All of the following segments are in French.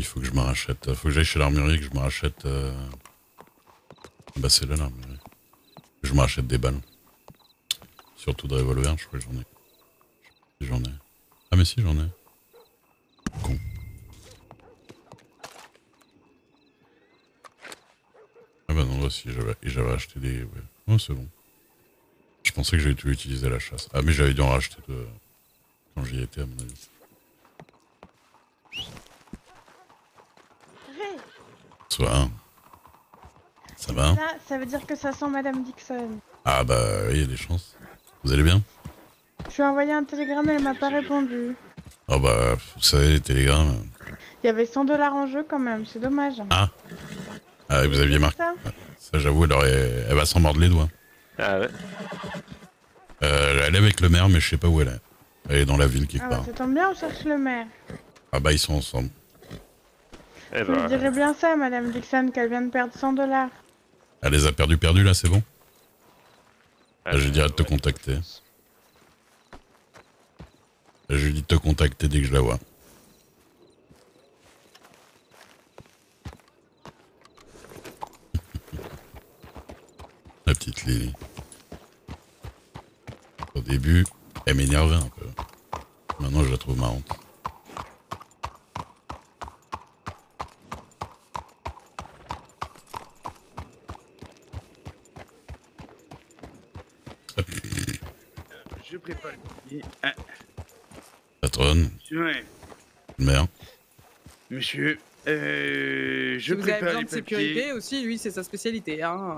Il faut que je me rachète. Faut que j'aille chez l'armurier, que je me rachète. Bah, c'est là l'armurier. Je me rachète des balles. Surtout de revolver, je crois que j'en ai. Si j'en ai. Ah, mais si, j'en ai. Con. Ah, bah non, là, si, j'avais acheté des. Ouais. Oh, c'est bon. Je pensais que j'avais tout utilisé à la chasse. Ah, mais j'avais dû en racheter quand j'y étais, à mon avis. Soit un. Ça va? Là, ça veut dire que ça sent Madame Dixon. Ah bah oui, il y a des chances. Vous allez bien? Je lui ai envoyé un télégramme et elle m'a pas répondu. Oh bah, vous savez, les télégrammes... Il y avait 100 $ en jeu quand même, c'est dommage. Ah, ah vous aviez marqué. Ça, j'avoue, elle va s'en mordre les doigts. Ah ouais. Elle est avec le maire, mais je sais pas où elle est. Elle est dans la ville quelque Ah part. bah, ça tombe bien, on cherche le maire. Ah bah, ils sont ensemble. Eh Vous lui ben, direz bien ça, Madame Dixon, qu'elle vient de perdre 100 $. Elle les a perdus là, c'est bon? Je lui dirai de te contacter. Je lui dis de te contacter dès que je la vois. La petite Lily. Au début, elle m'énervait un peu. Maintenant, je la trouve marrante. Je prépare. Patronne, Ouais. mère. Monsieur, je Si vous avez prépare besoin les de sécurité papiers. aussi, lui c'est sa spécialité. Hein.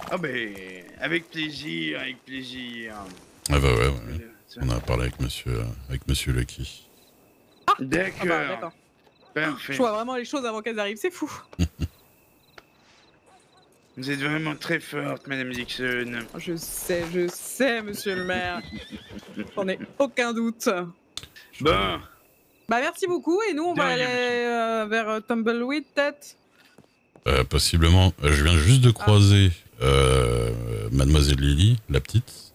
Ah ben, avec plaisir, avec plaisir. Ah bah ouais. On a parlé avec monsieur Lucky. D'accord. Ah bah, d'accord. Parfait. Je vois vraiment les choses avant qu'elles arrivent, c'est fou. Vous êtes vraiment très forte, Madame Dixon. Je sais, monsieur le maire. J'en ai aucun doute. Bon, Bah merci beaucoup et nous on De va rien, aller vers Tumbleweed peut-être. Possiblement. Je viens juste de croiser Mademoiselle Lily, la petite,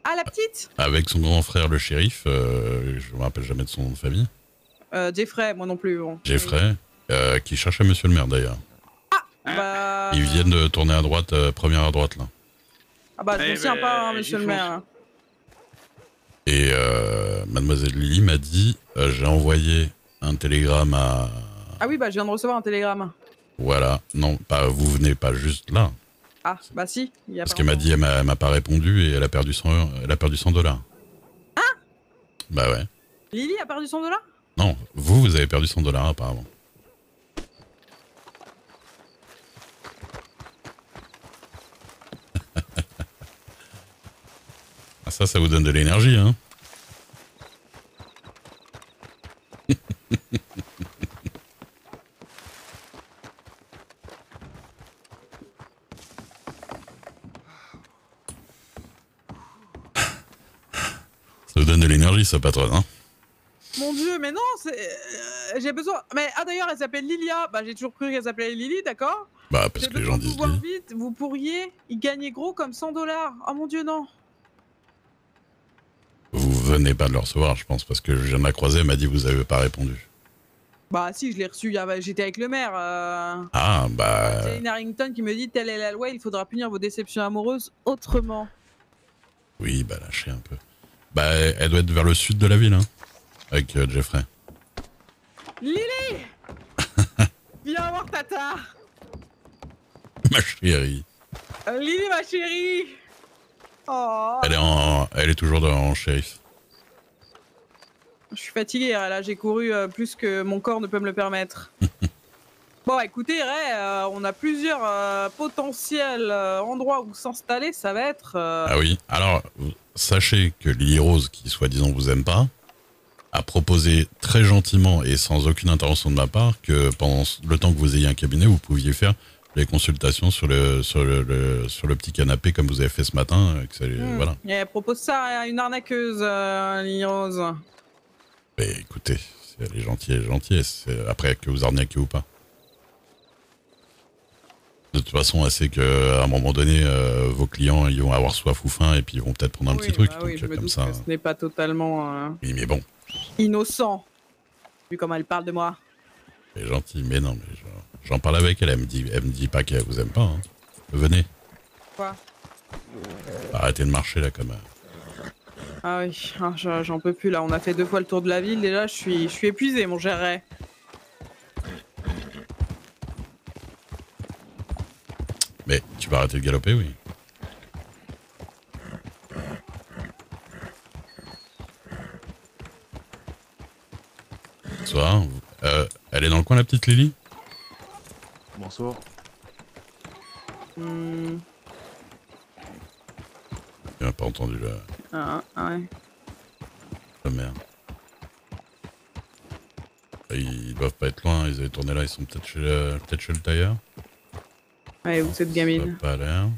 Ah la petite avec son grand frère le shérif. Je me rappelle jamais de son nom de famille. Jeffrey, moi non plus. Bon. Jeffrey, qui cherche monsieur le maire d'ailleurs. Bah... Ils viennent de tourner à droite, première à droite là. Ah bah je Eh ne tiens ben, pas, hein, j'y monsieur le fonce. maire. Et Mademoiselle Lily m'a dit, j'ai envoyé un télégramme à... Ah oui, bah je viens de recevoir un télégramme. Voilà, non, pas, vous venez pas juste là. Ah, bah si. Il y a Parce pas qu'elle m'a longtemps. dit, elle m'a pas répondu et elle a perdu 100 $. Ah Bah ouais. Lily a perdu 100 $? Non, vous avez perdu 100 $ apparemment. Ah, ça vous donne de l'énergie, hein. Ça vous donne de l'énergie, ça, patronne, hein. Mon dieu, mais non, c'est... j'ai besoin... Mais, ah d'ailleurs, elle s'appelle Lilia. Bah j'ai toujours cru qu'elle s'appelait Lily, d'accord? Bah, parce J'ai que les gens besoin de disent vous voir Lily. vite, vous pourriez y gagner gros comme 100 $. Oh mon dieu, non. Vous venez pas de le recevoir, je pense, parce que je viens de la croiser, elle m'a dit vous avez pas répondu. Bah si, je l'ai reçu, j'étais avec le maire. Ah, bah... Jane Harrington qui me dit telle est la loi, il faudra punir vos déceptions amoureuses autrement. Oui, bah lâchez un peu. Bah, elle doit être vers le sud de la ville, hein, avec Jeffrey. Lily viens voir Tata. Ma chérie. Lily, ma chérie. Oh. Elle est toujours en shérif. Je suis fatiguée, là, j'ai couru plus que mon corps ne peut me le permettre. Bon, écoutez, Ray, on a plusieurs potentiels endroits où s'installer, ça va être... Ah oui, alors, sachez que Lily Rose, qui soi-disant vous aime pas, a proposé très gentiment et sans aucune intervention de ma part que pendant le temps que vous ayez un cabinet, vous pouviez faire les consultations sur le petit canapé comme vous avez fait ce matin. Que ça, voilà. Et elle propose ça à une arnaqueuse, Lily Rose. Mais écoutez, si elle est gentille, c'est après que vous arnaquez ou pas. De toute façon, elle sait qu'à un moment donné, vos clients ils vont avoir soif ou faim et puis ils vont peut-être prendre un petit truc. Oui, donc, je me comme doute ça. que ce n'est pas totalement Oui, mais bon. innocent. Vu comment elle parle de moi. Elle est gentille, mais non, mais j'en parle avec elle, elle me dit pas qu'elle vous aime pas. Hein. Venez. Quoi? Arrêtez de marcher là comme... Ah oui, ah, j'en peux plus là. On a fait 2 fois le tour de la ville. Déjà, je suis épuisé, mon Géret. Mais tu vas arrêter de galoper, oui. Bonsoir. Elle est dans le coin, la petite Lily? Bonsoir. Hmm. Il m'a pas entendu Ouais. la mère. Ils doivent pas être loin, ils avaient tourné là, ils sont peut-être chez le tailleur. Ouais, où cette Ça gamine? a pas l'air.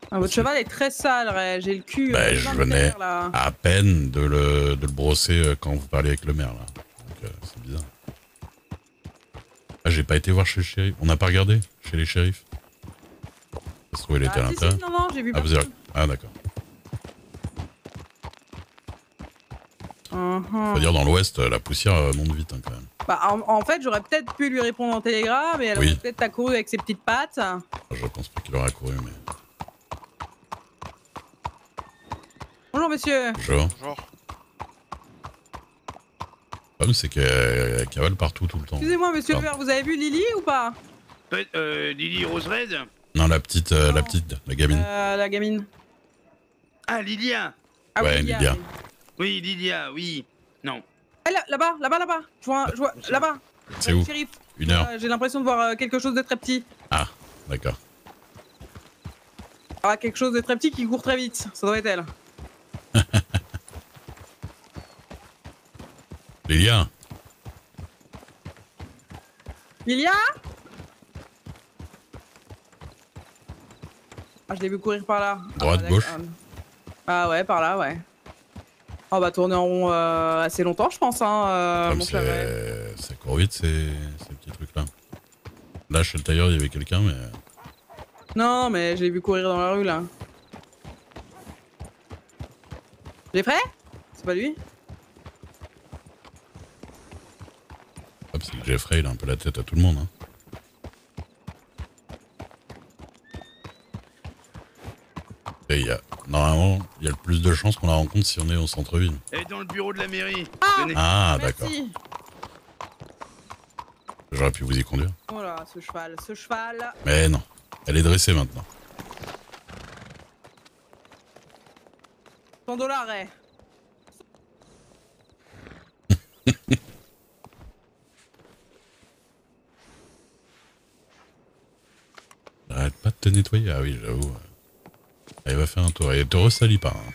Ah, votre cheval est très sale, Ray. J'ai le cul. Bah, je plein de venais terre, là. à peine de le brosser quand vous parliez avec le maire là. Donc c'est bizarre. Ah, j'ai pas été voir chez le shérif. On n'a pas regardé chez les shérifs. Ça se trouve, il était à Si, l'intérieur. non, j'ai vu Ah, vous personne. avez... ah d'accord. Faut dire dans l'ouest, la poussière monte vite hein, quand même. Bah, en fait, j'aurais peut-être pu lui répondre en télégramme, et elle Oui. aurait peut-être accouru avec ses petites pattes. Je pense pas qu'il aura couru, mais... Bonjour, monsieur. Bonjour. Bonjour. Le problème, c'est qu'elle cavale partout tout le temps. Excusez-moi, monsieur le Pardon. maire, vous avez vu Lily ou pas? Lily Rose Red? Non, la petite, la gamine. La gamine. Ah, Lilia. Ah Ouais, oui, Lydia. Oui, Lilia, oui. Non. Eh, là-bas. Je vois, là-bas. C'est où? Shérif. 1 heure. J'ai l'impression de voir quelque chose de très petit. Ah, d'accord. Ah, quelque chose de très petit qui court très vite. Ça doit être elle. Lilia, Lilia? Ah, je l'ai vu courir par là. Droite, Ah, gauche? d'accord. Ah ouais, par là, ouais. On va tourner en rond assez longtemps, je pense, hein, comme mon cher Ray. ça court vite ces petits trucs-là. Là, chez le tailleur, il y avait quelqu'un, mais... Non, mais je l'ai vu courir dans la rue, là. Jeffrey? C'est pas lui? Hop, c'est que Jeffrey, il a un peu la tête à tout le monde. Hein. Et normalement, il y a le plus de chances qu'on la rencontre si on est au centre-ville. Elle est dans le bureau de la mairie. Ah Venez. Ah, Merci. d'accord. J'aurais pu vous y conduire. Oh là, ce cheval. Mais non, elle est dressée maintenant. 100 $, Ray. Arrête pas de te nettoyer. Ah oui, j'avoue. Elle va faire un tour. Et te ressalis pas. Hein.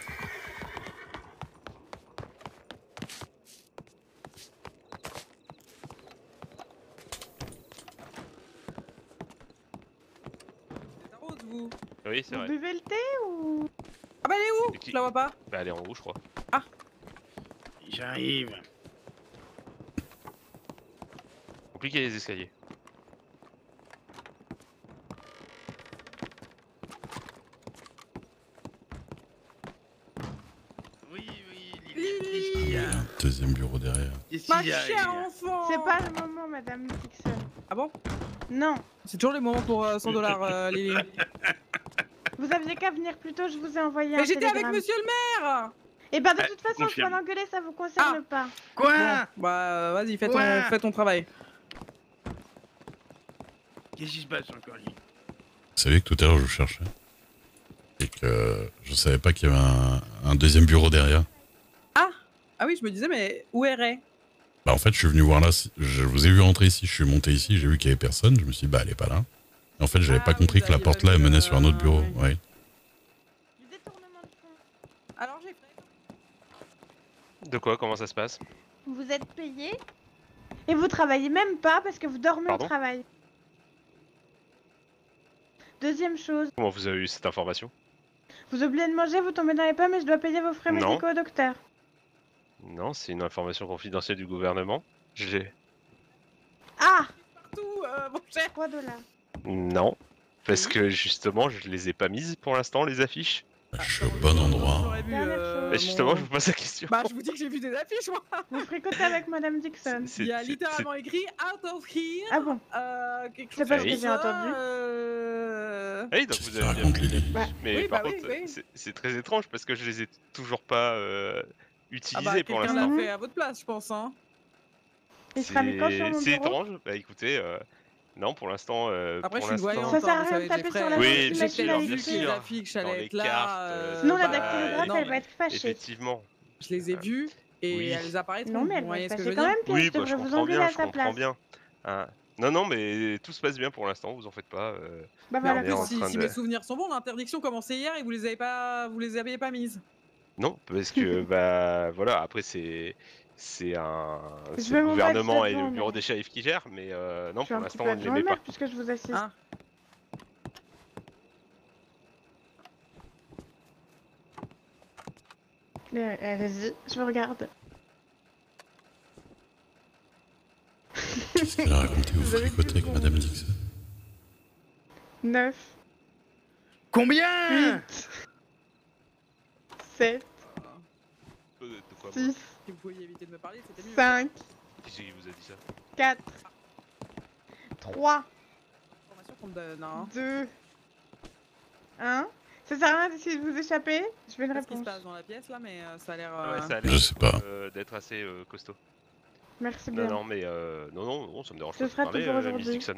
C'est ta route, vous. Oui, c'est Vous vrai. buvez le thé ou... Ah bah, elle est où? Et qui- Je la vois pas. Bah, elle est en haut, je crois. J'arrive. Compliqué les escaliers. Oui, Lilia. Qu'est-ce qu'il y Il y a? a un deuxième bureau derrière. Qu'est-ce Ma qu'il y a, chère Lilia? enfant. C'est pas le moment, madame Dixon. Ah bon? Non. C'est toujours les moments pour 100 $, Lily. Vous aviez qu'à venir plus tôt, je vous ai envoyé un Mais j'étais avec télégramme. monsieur le maire. Et bah de Ah, toute façon, je confirme. peux l'engueuler, ça vous concerne pas. Quoi? Bon, bah, vas-y, Ouais. fais ton travail. Qu'est-ce qui se passe encore, Lilia? Vous savez que tout à l'heure, je vous cherchais. Et que je savais pas qu'il y avait un deuxième bureau derrière. Ah oui, je me disais, mais où est Ray? Bah en fait, je suis venu voir là. Je vous ai vu rentrer ici. Je suis monté ici. J'ai vu qu'il y avait personne. Je me suis dit, bah elle est pas là. Et en fait, j'avais Ah, pas compris vous que la aviez porte pas là, elle vu, menait sur un autre bureau. oui. Ouais. Du détournement de fonds. Alors, j'ai fait. De quoi? Comment ça se passe? Vous êtes payé et vous travaillez même pas parce que vous dormez Pardon au travail. Deuxième chose, Comment vous avez eu cette information? vous oubliez de manger, vous tombez dans les pommes et je dois payer vos frais Non. médicaux au docteur. Non, c'est une information confidentielle du gouvernement. J'ai... Ah, Partout, mon cher. 3 $. Non. Parce que justement, je les ai pas mises pour l'instant, les affiches. Je suis au bon endroit. J'aurais vu, Dernière chose. Bah, justement, mon- je vous pose la question. Bah, je vous dis que j'ai vu des affiches, moi. Vous fricotez avec Madame Dixon. C'est- Il y a c'est- littéralement écrit out of here. Ah bon? Quelque C'est chose pas comme ce que j'ai ça, entendu. Ah oui, donc Qu'est-ce vous que avez bien raconte vu. Lily? Mais Oui, par bah contre, oui, oui. c'est très étrange parce que je les ai toujours pas Ah utilisés bah, pour quelqu'un l'a l'instant. fait à votre place, je pense, hein. Il sera mis quand sur mon C'est bureau? étrange. Bah écoutez, non, pour l'instant. Après, je pour suis une l'instant- voyante, Ça sert à hein, rien vous de savez, taper j'ai sur frère. la Oui, machine bien J'ai sûr, tellement bien vu d'identité. que les sûr. affiches Dans allaient les être là. cartes, Sinon, la bah, dactylographe, non, elle mais va être fâchée. Effectivement. je les ai vues et Oui. elles apparaîtront. Non, mais elle vous va voyez être ce que je fâchée veux quand dire même, puis Oui, elle bah, je devrait vous comprends engueuler bien, à je sa comprends place. bien. Ah, non, non, mais tout se passe bien pour l'instant, vous en faites pas. Bah Mais en voilà. on est en plus, train si de- mes souvenirs sont bons, l'interdiction commençait hier et vous les aviez pas mises. Non, parce que bah voilà, après c'est Je c'est vais le m'en battre gouvernement et devant, le bureau mais- des shérifs qui gèrent, mais non, Je suis pour un petit l'instant peu on ne les adjoint met le pas. maire puisque je vous assiste. Ah. Allez-y, je vous regarde. Qu'est-ce qu'elle a raconté? Vous Vous avez fricotez plus avec bon. Madame Dixon? 9, Combien 8, 7, De quoi, moi 6, Si vous pouviez éviter de me parler, c'était mieux. 5, Qui c'est qui vous a dit ça? 4, 3, Information qu'on me donne, hein. 2, 1. Ça sert à rien d'essayer de vous échapper. Je veux une Qu'est-ce qui se réponse. passe dans la pièce là, mais ça a l'air. Ouais, ça a Je l'air sais pas. d'être assez costaud. Merci Non, bien. non, mais non, ça me dérange Ce pas de sera parler, tout pour Miss aujourd'hui. Dixon.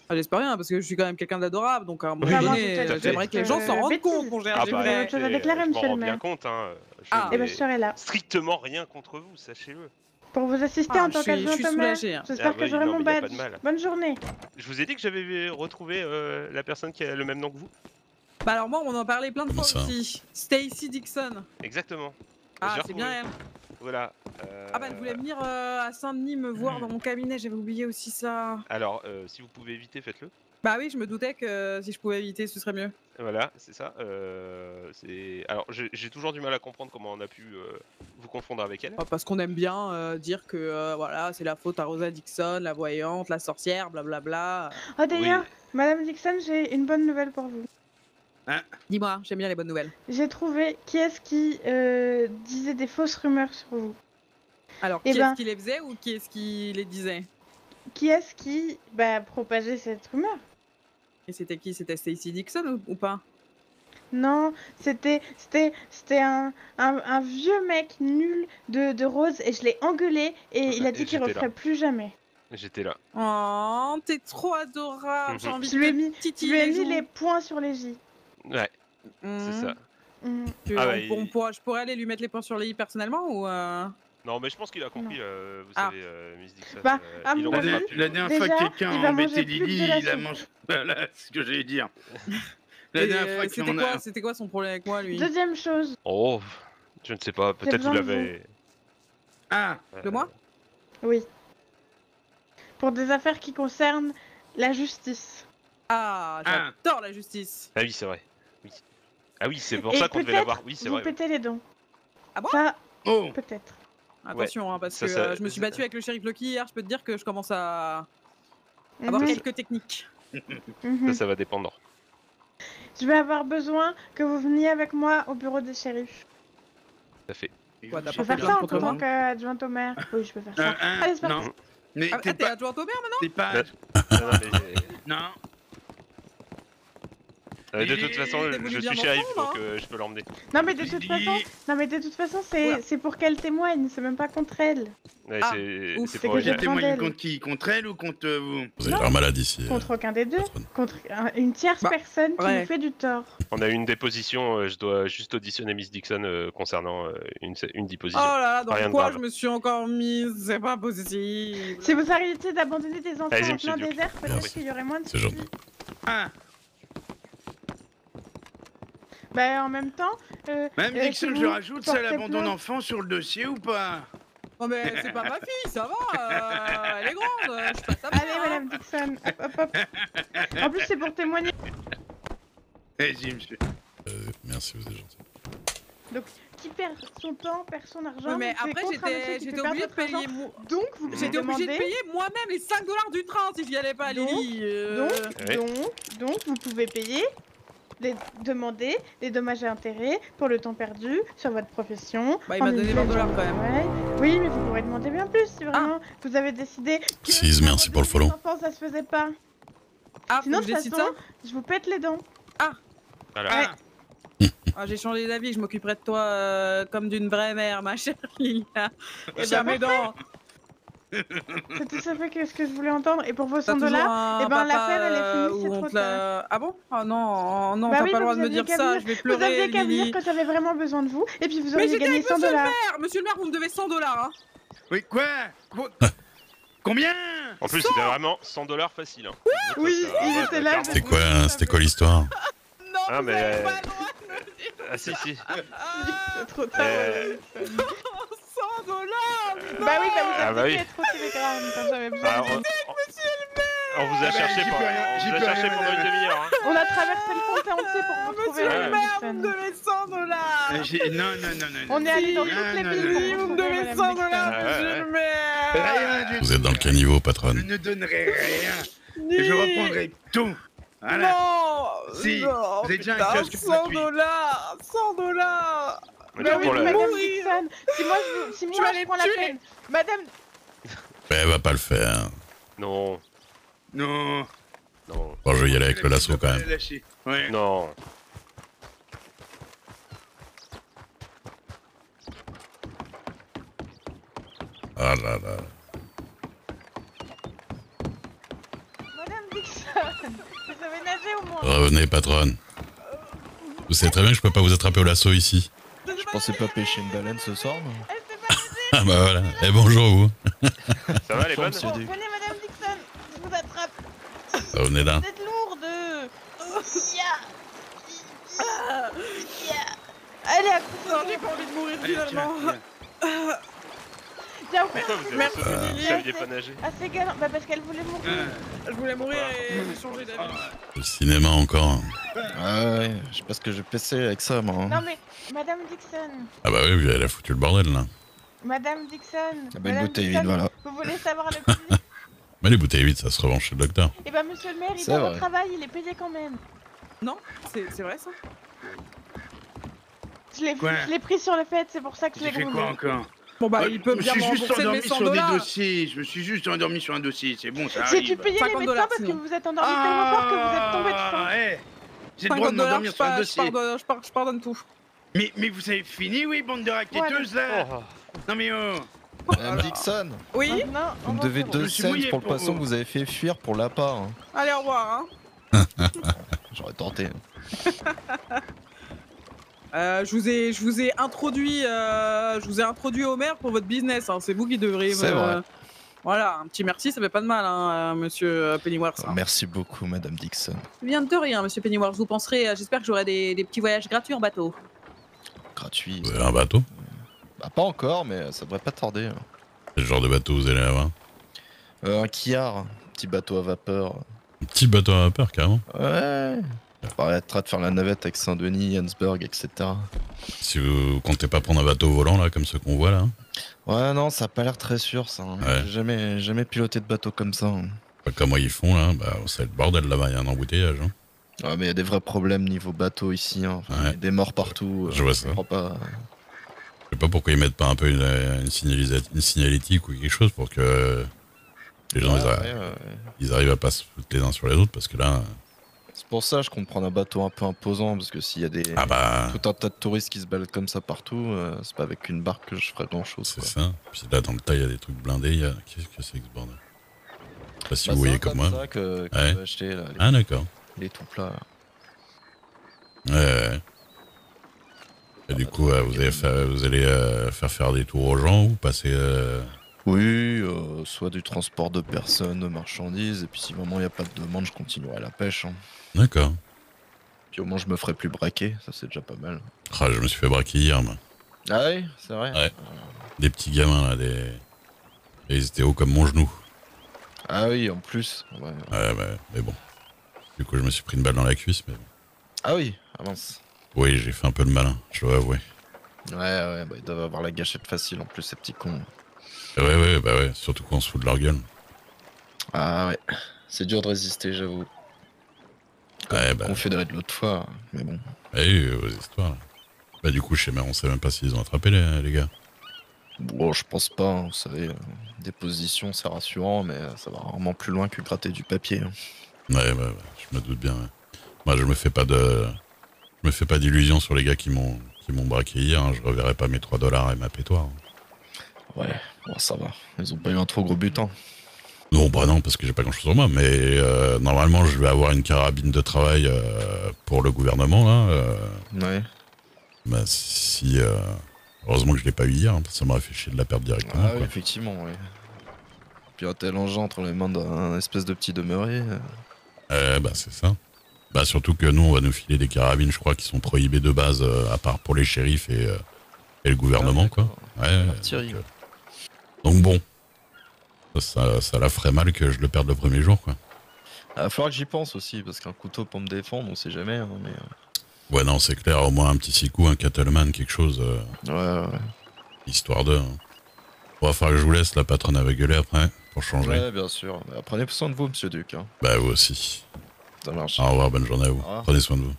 Ah, j'espère bien, parce que je suis quand même quelqu'un d'adorable, donc à un moment Oui, donné, tout à fait. j'aimerais que les gens s'en rendent Bêtise. compte, mon cher Ah J'ai bah, vous avez autre chose à écoutez, déclarer, je m'en monsieur le rends bien maire. compte, hein. Je Ah. Eh ben, n'ai je serai là strictement rien contre vous, sachez-le. pour vous assister Ah, en tant je suis qu'adjointe au maire. soulagée, hein. J'espère Ah que oui, j'aurai non, mon mais y a pas badge. de mal. Bonne journée. Je vous ai dit que j'avais retrouvé la personne qui a le même nom que vous. Bah alors moi, on en parlait plein de Comment fois ça aussi. Stacy Dixon. Exactement. Ah, J'ai c'est bien retrouvé. elle. Voilà. Ah bah elle voulait venir à Saint-Denis me voir dans mon cabinet, j'avais oublié aussi ça. Alors, si vous pouvez éviter, faites-le. Bah oui, je me doutais que si je pouvais éviter, ce serait mieux. Voilà, c'est ça. Alors, j'ai toujours du mal à comprendre comment on a pu vous confondre avec elle. Parce qu'on aime bien dire que voilà, c'est la faute à Rosa Dixon, la voyante, la sorcière, blablabla. Oh d'ailleurs, Madame Dixon, j'ai une bonne nouvelle pour vous. Dis-moi, j'aime bien les bonnes nouvelles. J'ai trouvé qui est-ce qui disait des fausses rumeurs sur vous. Alors, Eh qui ben- est-ce qui les faisait ou qui est-ce qui les disait? Qui est-ce qui propageait cette rumeur? Et c'était qui? C'était Stacy Dixon ou pas? Non, c'était un vieux mec nul de Rose et je l'ai engueulé et il a dit qu'il J'étais referait là. plus jamais. J'étais là. Oh, t'es trop adorable, j'ai envie Je lui ai de mis, te je titiller lui ai les mis joues. les points sur les J. Ouais, c'est Mhm. ça. Mm. Que Ah on bah, je pourrais aller lui mettre les points sur les i personnellement ou Non, mais je pense qu'il a compris, vous Ah. savez, Miss Dixon. Bah, à il mon aurait avis, pas La, pu. la dernière fois Déjà, que quelqu'un il a va embêté manger plus que Lily, de la il a soupe. mangé. Voilà, c'est ce que j'allais dire. La Et, dernière fois qu'on a. c'était quoi son problème avec moi lui? Deuxième chose, Oh, je ne sais pas, peut-être vous besoin de l'avez. Ah, De moi? oui. Pour des affaires qui concernent la justice. Ah, Ah. j'adore la justice. Ah oui, c'est vrai. Oui. Ah oui, c'est pour Et ça qu'on devait peut-être l'avoir. Oui, c'est vous vrai. pétez les dents. Ah bon? Ça, oh, peut-être. Attention, hein, parce Ça, que ça- je me suis ça- battue avec le shérif Lucky hier, je peux te dire que je commence à avoir Mhm, quelques techniques. mhm. Ça va dépendre. Je vais avoir besoin que vous veniez avec moi au bureau des shérifs. Tout à fait. Quoi, t'as Je pas peux fait faire plainte ça en contre moi tant qu'adjointe au maire. Oui, je peux faire ça. Allez, c'est parti. non. Mais Ah, t'es t'es pas. adjointe au maire maintenant? T'es pas. Non, mais, Non. de Il toute est- façon, t'es je voulu suis bien shérif, m'entendre, donc je peux l'emmener. Non mais de toute Lily. façon, Oula. c'est pour qu'elle témoigne, c'est même pas contre elle. Ouais, Ah, c'est ouf, c'est pour que elle. j'ai J'ai témoigné d'elle. contre qui? Contre elle ou contre vous? Vous avez l'air malade ici. Contre aucun des deux, patronne. contre une tierce Bah, personne qui ouais. nous fait du tort. On a eu une déposition, je dois juste auditionner Miss Dixon concernant une Oh déposition. là là, dans Rien de quoi grave. je me suis encore mise? C'est pas possible. Si vous arrêtiez d'abandonner des enfants Allez-y, en monsieur plein Duke. désert, peut-être Merci. qu'il y aurait moins de C'est soucis. gentil. Ah, Bah en même temps, Madame si Dixon, vous je rajoute ça, portez l'abandon plainte- d'enfant sur le dossier ou pas? Non mais c'est pas ma fille, ça va, elle est grande, je suis pas sa Allez mère, hein. Madame Dixon, hop hop hop. En plus c'est pour témoigner. Vas-y, monsieur. Merci, vous êtes gentil. Donc qui perd son temps, perd son argent. Ouais, mais donc c'est après contre un monsieur j'étais qui j'étais fait perdre obligée de votre argent. payer Donc vous j'étais me obligée de demandez, payer moi-même les 5 $ du train si j'y allais pas, Donc, Lily. donc, Ouais. donc vous pouvez payer demander les dommages et intérêts pour le temps perdu sur votre profession. Bah, il m'a en donné une 20 journée $ de quand même. travail. Oui, mais vous pourrez demander bien plus si vraiment vous avez décidé que Sise, merci pour le follow. les enfants, ça se faisait pas. Ah, Sinon, faut de que je toute décide façon, ça. je vous pète les dents. Voilà. Ah, j'ai changé d'avis, je m'occuperai de toi comme d'une vraie mère, ma chère Lilia. Et Tiens mes dents. C'est tout à fait ce que je voulais entendre. Et pour vos T'as 100 toujours $, un eh ben, papa, l'affaire, elle est finie, où c'est on trop te l'a- Ah bon? Ah non, non, Bah t'as oui, pas le bah droit de vous me dire aviez qu'à ça, venir. je vais Vous pleurer, aviez qu'à venir Lily. quand j'avais vraiment besoin de vous. Et puis vous Mais auriez j'étais gagné avec 100 monsieur le $. maire. Monsieur le maire, vous me devez 100 $, hein. Oui, quoi Combien En plus, c'était vraiment 100 $ facile. Hein. Oui, il était là, C'était quoi l'histoire? Non, Ah, vous mais- avez pas le droit de me dire Ah si, si. C'est trop tard. 100 $. Bah oui, bah vous Ah, avez bah oui. dit être au télégramme quand j'avais besoin Ah, de vous. on vous a Ah, bah, cherché j'y pendant, peux rien, on j'y vous a peux cherché rien, pendant une madame. demi-heure. Hein. On a traversé le comté entier pour vous trouver, Monsieur le Madame maire, vous me Dixon. devez 100 $. Non, non, non, non. On est allé dans non, toutes les non, villes non, pour Oui, vous vous me trouver, devez Madame 100 Dixon. $, Ouais, monsieur ouais. le maire. Rien du Vous êtes dans le tout. caniveau, Je patronne. ne donnerai rien. Et je reprendrai tout. Voilà. Non. Si, non, vous avez déjà un putain, kiosque 100 gratuit. $. 100 $. Mais Bah tout oui, pour la- Madame mourir. Dixon. Si moi, Tu vas je les prends la tuer. peine. Madame, Mais elle va pas le faire. Non, Non. non, Bon, je vais y aller avec le lasso quand même. Lâcher. Ouais. non. Ah là là. Madame Dixon, vous savez nager au moins. Revenez, patronne. Vous savez très bien que je peux pas vous attraper au lasso ici. Je pensais pas pêcher une baleine ce soir, mais... Elle sait pas nager. Ah bah voilà. Eh bonjour vous. Ça va, les bonnes C'est Bon, du- venez Madame Dixon, je vous attrape. Revenez là. Vous êtes lourde. Allez, accroupez-vous. Non, j'ai pas envie de mourir Allez, tiens, finalement. tiens. Tiens, Pourquoi vous avez Merci, sauté Lily. Vous saviez pas nager Ah, c'est galant. Bah, parce qu'elle voulait mourir. Je voulais mourir et j'ai changé d'avis. Le cinéma encore. Ah ouais, je sais pas ce que je vais avec ça, moi. hein. Non, mais Madame Dixon. Ah bah oui, elle a foutu le bordel là. Madame Dixon. Ah bah, une Madame bouteille Dixon, vide, voilà. Vous voulez savoir le prix? Mais les bouteilles vides, ça se revend chez le docteur. Eh ben, monsieur le maire, il C'est est au vrai. travail, il est payé quand même. Non, c'est vrai ça. Quoi Je l'ai pris sur le fait, c'est pour ça que je J'ai l'ai fait grondé. quoi encore? Bon bah, il peut bien Je me me suis juste rembourser de mes endormi 100 sur des $. dossiers. Je me suis juste endormi sur un dossier. C'est bon, ça J'ai arrive. dû payer les 50 médecins $ parce que sinon. vous êtes endormi tellement fort que vous êtes tombé de faim. Eh, j'ai le droit 50 de $, m'endormir sur un dossier. je pardonne tout. Mais vous avez fini, oui, bande de raquetteuses, là Oh, Non mais oh Madame Dixon, Oui, Maintenant, vous on me va devez faire- 2 Je suis cents mouillé pour le pour poisson vous. que vous avez fait fuir pour l'appât. hein. allez au revoir. Hein. J'aurais tenté. Je vous ai introduit au maire pour votre business. Hein. C'est vous qui devriez. C'est vrai. Voilà, un petit merci, ça fait pas de mal, hein, monsieur Pennyworth. hein. Merci beaucoup, Madame Dixon. Bien de rien, monsieur Pennyworth. Vous penserez, j'espère que j'aurai des petits voyages gratuits en bateau. Gratuit. Vous avez un bateau? Bah, pas encore, mais ça devrait pas tarder. hein. Quel genre de bateau vous allez avoir? Un quillard, un petit bateau à vapeur. Un petit bateau à vapeur carrément. Ouais. Ça permettra de faire la navette avec Saint-Denis, Hansburg, etc. Si vous comptez pas prendre un bateau volant là, comme ceux qu'on voit là. Ouais, non, ça a pas l'air très sûr, ça. hein. Ouais. J'ai jamais piloté de bateau comme ça. hein. Pas comment ils font là, bah c'est le bordel là-bas, il y a un embouteillage. Hein. Ouais, mais il y a des vrais problèmes niveau bateau ici. hein. Enfin, Ouais. il y a des morts partout. Je vois ça. comprends pas. Je sais pas pourquoi ils mettent pas un peu une signalétique ou quelque chose pour que les gens ils arrivent à pas se foutre les uns sur les autres parce que là. C'est pour ça que je compte prendre un bateau un peu imposant parce que s'il y a Ah bah tout un tas de touristes qui se baladent comme ça partout, c'est pas avec une barque que je ferai grand chose. c'est ça. Puis là dans le tas il y a des trucs blindés, qu'est-ce que c'est que ce bordel? Je sais pas si vous c'est voyez un comme comme moi. ça que Ouais. je vais acheter là, Ah d'accord. les tout plats. là. Ouais. Et du coup, vous allez faire des tours aux gens ou passer. Oui, soit du transport de personnes, de marchandises, et puis si vraiment il n'y a pas de demande, je continuerai la pêche. hein. D'accord. Puis au moins je me ferai plus braquer, ça c'est déjà pas mal. Ah, je me suis fait braquer hier, moi. Ah oui, c'est vrai. Ouais. Des petits gamins là, et ils étaient hauts comme mon genou. Ah oui, en plus. Ouais. Ouais, mais bon. Du coup, je me suis pris une balle dans la cuisse, mais bon. Ah oui, avance. Oui, j'ai fait un peu le malin, je dois avouer. Ouais, bah, ils doivent avoir la gâchette facile en plus, ces petits cons. Ouais, surtout quand on se fout de leur gueule. Ah ouais, c'est dur de résister, j'avoue. Ouais, bah, Confédéré de l'autre fois, mais bon. vos histoires. Bah, du coup, on sait même pas s'ils ont attrapé les gars. Bon, je pense pas, hein, vous savez, des positions c'est rassurant, mais ça va rarement plus loin que gratter du papier. Hein. Ouais, je me doute bien. Ouais. Moi, je me fais pas d'illusions sur les gars qui m'ont braqué hier. Hein. Je reverrai pas mes 3 dollars et ma pétoire. Ouais, bon, ça va. Ils ont pas eu un trop gros butin. Non, bah non, parce que j'ai pas grand chose sur moi, mais normalement je vais avoir une carabine de travail pour le gouvernement là. Ouais. Bah si heureusement que je l'ai pas eu hier, hein, parce que ça m'aurait fait chier de la perdre directement. Ah oui, Quoi. effectivement, ouais. Puis un tel engin entre les mains d'un espèce de petit demeuré. Bah c'est ça. Bah surtout que nous on va nous filer des carabines, je crois, qui sont prohibées de base, à part pour les shérifs et le gouvernement Ah, quoi. Ouais. L'artillerie. Donc bon, ça la ferait mal que je le perde le premier jour quoi. Il va falloir que j'y pense aussi, parce qu'un couteau pour me défendre, on sait jamais. Hein, mais... Ouais non c'est clair, au moins un petit sicou, un cattleman, quelque chose, Ouais. histoire de... Bon, va falloir que je vous laisse, la patronne avait gueulé après, pour changer. Ouais, bien sûr. Bah, prenez soin de vous, monsieur Duc. Hein. Bah vous aussi. Ça marche. Au revoir, bonne journée à vous. Au revoir. Prenez soin de vous.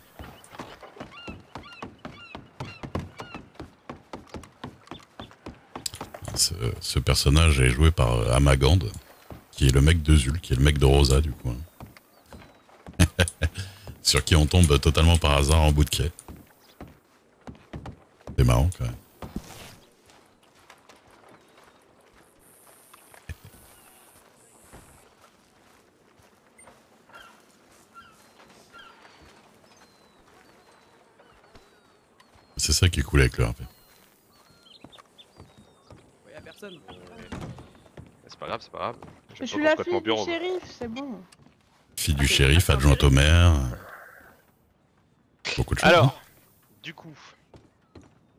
Ce personnage est joué par Amagand, qui est le mec de Zul, qui est le mec de Rosa du coup. Hein. Sur qui on tombe totalement par hasard en bout de quai. C'est marrant quand même. C'est ça qui est cool avec le RP. Y'a personne. C'est pas grave, c'est pas grave. Je suis pas la complètement fille du bureau. shérif, c'est bon. Fille du shérif, adjointe au maire. Beaucoup de choses. Alors, du coup,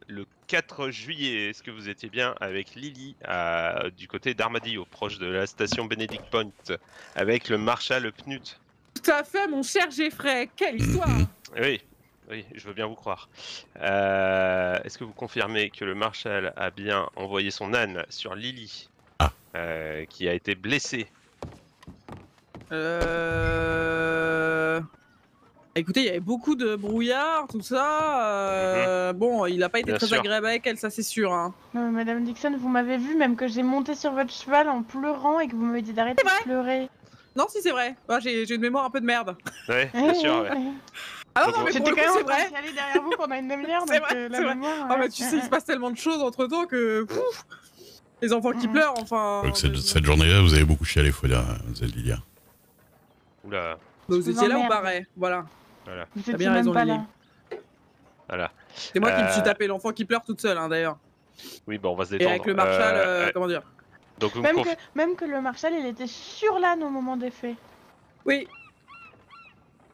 le 4 juillet, est-ce que vous étiez bien avec Lily du côté d'Armadillo, proche de la station Benedict Point, avec le Marshal Knut? Tout à fait, mon cher Geoffrey. Quelle histoire. Oui, je veux bien vous croire. Est-ce que vous confirmez que le Marshal a bien envoyé son âne sur Lily, qui a été blessée? Écoutez, il y avait beaucoup de brouillard, tout ça. Bon, il a pas été Bien très sûr. agréable avec elle, ça c'est sûr. Hein. Non, mais Madame Dixon, vous m'avez vu, même que j'ai monté sur votre cheval en pleurant et que vous m'avez dit d'arrêter de pleurer. Non, si c'est vrai. Ah, j'ai une mémoire un peu de merde. Ouais, bien sûr. Ouais. Ah non, Donc, mais pour J'étais le quand coup, même c'est en train vrai. d'y aller derrière vous pendant une demi-heure, C'est donc vrai, la c'est vrai. mémoire... Ah, ouais. mais tu sais, il se passe tellement de choses entre temps que. Pouf, les enfants qui pleurent, enfin. Donc cette journée-là, vous avez beaucoup chialé, faut dire, Lilia. Oula, Bah, vous Je vous étiez là ou emmerde. pareil. Voilà. voilà. Vous T'as étiez bien même raison, pas Lily. là. Voilà. C'est moi qui me suis tapé l'enfant qui pleure toute seule, hein, d'ailleurs. Oui, bon, on va se Et détendre. avec le Marshal, comment dire. Donc vous me Même que le Marshal, il était sur l'âne au moment des faits. Oui,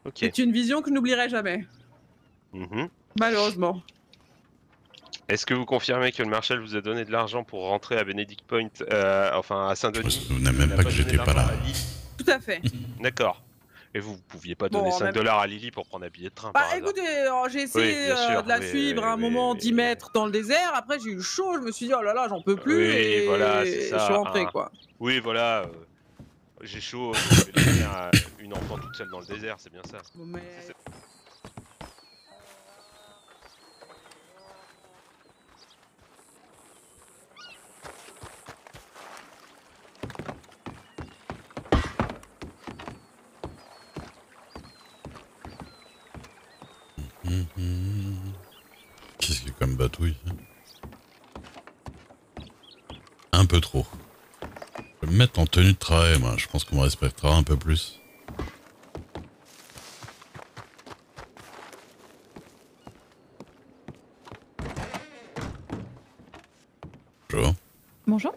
Ok. c'est une vision que je n'oublierai jamais. Mhm. Malheureusement. Est-ce que vous confirmez que le Marshal vous a donné de l'argent pour rentrer à Benedict Point, enfin à Je Saint-Denis? me souvenais Il même a pas que donné j'étais pas d'argent là. à Lily. Tout à fait. D'accord. Et vous pouviez pas Bon, donner en 5 même- dollars à Lily pour prendre un billet de train par Bah hasard? écoutez, j'ai essayé bien sûr, de la oui, suivre oui, à un oui, moment oui, 10 oui. mètres dans le désert. Après, j'ai eu chaud, je me suis dit, oh là là, j'en peux plus. Oui, et voilà, c'est ça, je suis rentré, hein. quoi. Oui, voilà. J'ai chaud, je vais laisser une enfant toute seule dans le désert, c'est bien ça. Bon, mais... C'est- Qu'est-ce qu'il y a comme batouille? Un peu trop. Je vais me mettre en tenue de travail, moi. Je pense qu'on me respectera un peu plus. Bonjour. Bonjour.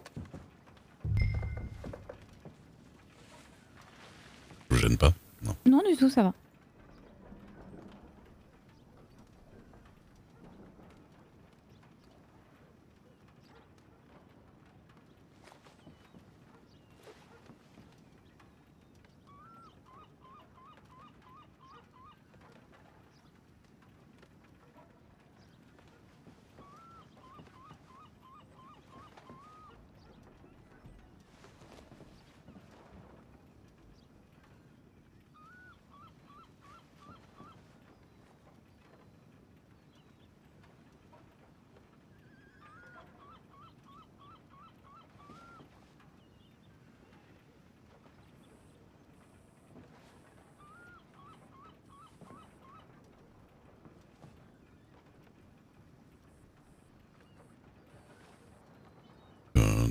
Je vous gêne pas? Non. Non, du tout, ça va.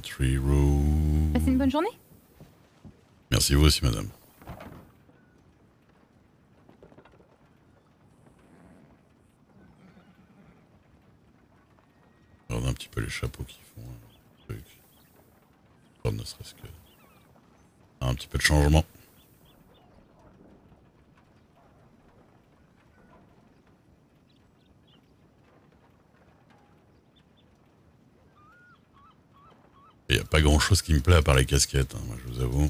Three room. Passez une bonne journée. Merci vous aussi, madame. Regarde un petit peu les chapeaux qui font un truc. Ne serait-ce que un petit peu de changement. Il n'y a pas grand chose qui me plaît à part les casquettes, hein, moi je vous avoue.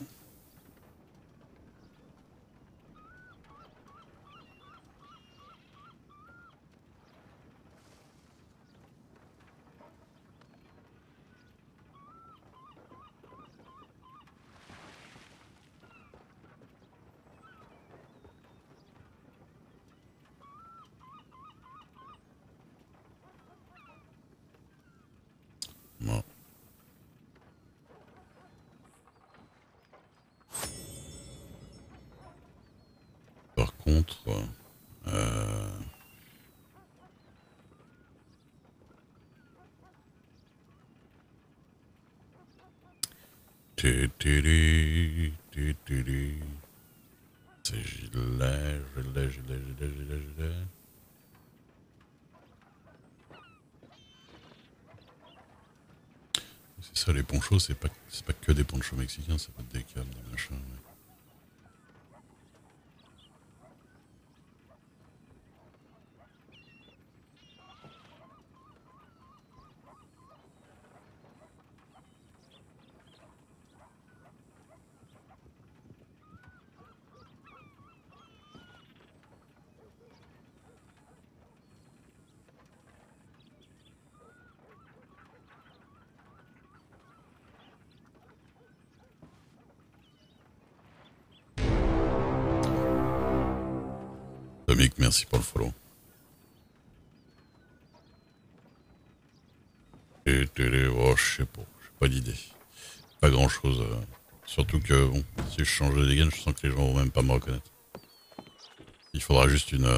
Bon. Par contre, c'est gilet. C'est ça les ponchos, c'est pas que des ponchos mexicains, ça peut être des câbles, des machins. Ouais. Tomic, merci pour le follow. Oh, je sais pas d'idée. Pas grand chose. Surtout que, bon, si je change de dégaine, je sens que les gens vont même pas me reconnaître. Il faudra juste une...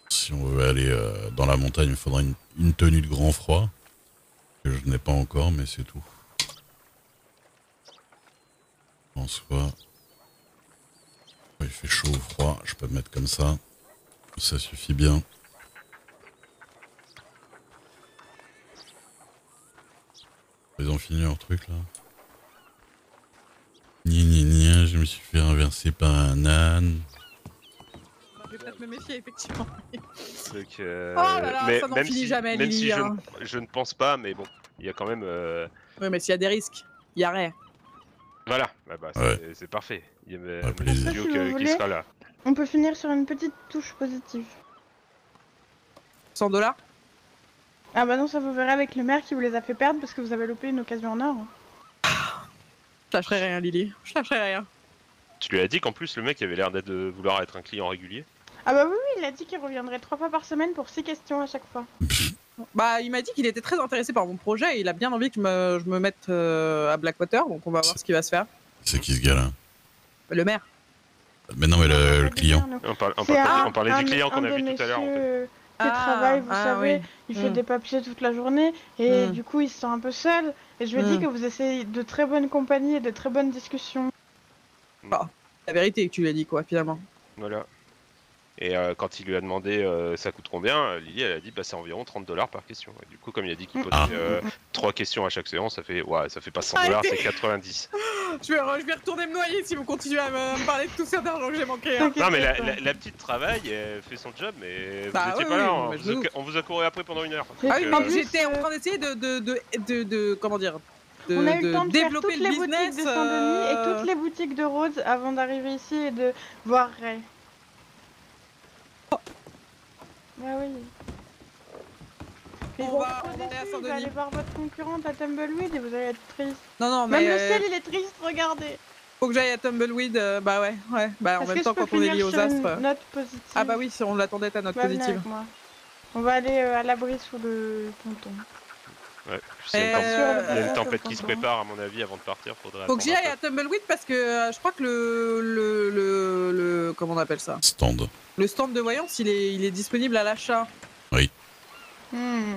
si on veut aller dans la montagne, il faudra une tenue de grand froid. Que je n'ai pas encore, mais c'est tout. En soi... Il fait chaud ou froid, je peux me mettre comme ça. Ça suffit bien. Ils ont fini leur truc là. Ni, je me suis fait renverser par un âne. Je vais peut-être me méfier, effectivement. Donc, Oh là là, mais ça n'en même finit si, jamais, même Lily, si hein. je ne pense pas, mais bon, il y a quand même. Oui, mais s'il y a des risques, il y a rien. Voilà, c'est parfait. Il y a Ouais, plaisir. Studio Si vous qui voulez. sera là. On peut finir sur une petite touche positive. 100 $. Ah bah non, ça vous verrez avec le maire qui vous les a fait perdre parce que vous avez loupé une occasion en or. Je lâcherai rien, Lily. Je lâcherai rien. Tu lui as dit qu'en plus le mec avait l'air de vouloir être un client régulier. Ah bah oui, il a dit qu'il reviendrait 3 fois par semaine pour 6 questions à chaque fois. Bah, il m'a dit qu'il était très intéressé par mon projet et il a bien envie que je me mette à Blackwater, donc on va voir ce qui va se faire. C'est qui ce gars-là? Le maire. Mais non, mais le client. On C'est parlait du client qu'on a vu tout à l'heure. En fait. monsieur qui travaille, vous savez, oui. il fait des papiers toute la journée et Mm. du coup il se sent un peu seul. Et je lui ai dit que vous essayez de très bonnes compagnies et de très bonnes discussions. La vérité que tu lui as dit, quoi, finalement. Voilà. Et quand il lui a demandé ça coûte combien, Lily elle a dit bah c'est environ 30 $ par question. Et du coup comme il a dit qu'il posait 3 questions à chaque séance, ça fait pas 100 $, c'est 90. Je vais retourner me noyer si vous continuez à me parler de tout cet argent que j'ai manqué. Hein. Non mais la petite travaille, elle fait son job, mais vous Bah étiez oui, pas là. oui, hein. mais je On vous a couru après pendant 1 heure. Ah oui, Euh, mais j'étais en train d'essayer de comment dire, On a eu le temps de faire développer toutes le les business. boutiques de Saint-Denis et toutes les boutiques de Rhodes avant d'arriver ici et de voir Ray. Bah oui. Et On donc, va trop aller à déçu, Saint-Denis. il va aller voir votre concurrente à Tumbleweed et vous allez être triste. Non, mais Même le ciel il est triste, regardez. faut que j'aille à Tumbleweed. Bah ouais. Bah en Est-ce même que temps, je peux quand on est finir lié aux sur une astres. note positive? Ah bah oui, si on l'attendait ta note Bah, venez positive. avec moi. On va aller à l'abri sous le ponton. Ouais. Puis, il y a une Euh, tempête qui se prépare à mon avis avant de partir. Faudrait Faut que j'y attendre aille un à Tumbleweed parce que je crois que le comment on appelle ça? Stand. Le stand de voyance, il est disponible à l'achat. Hmm.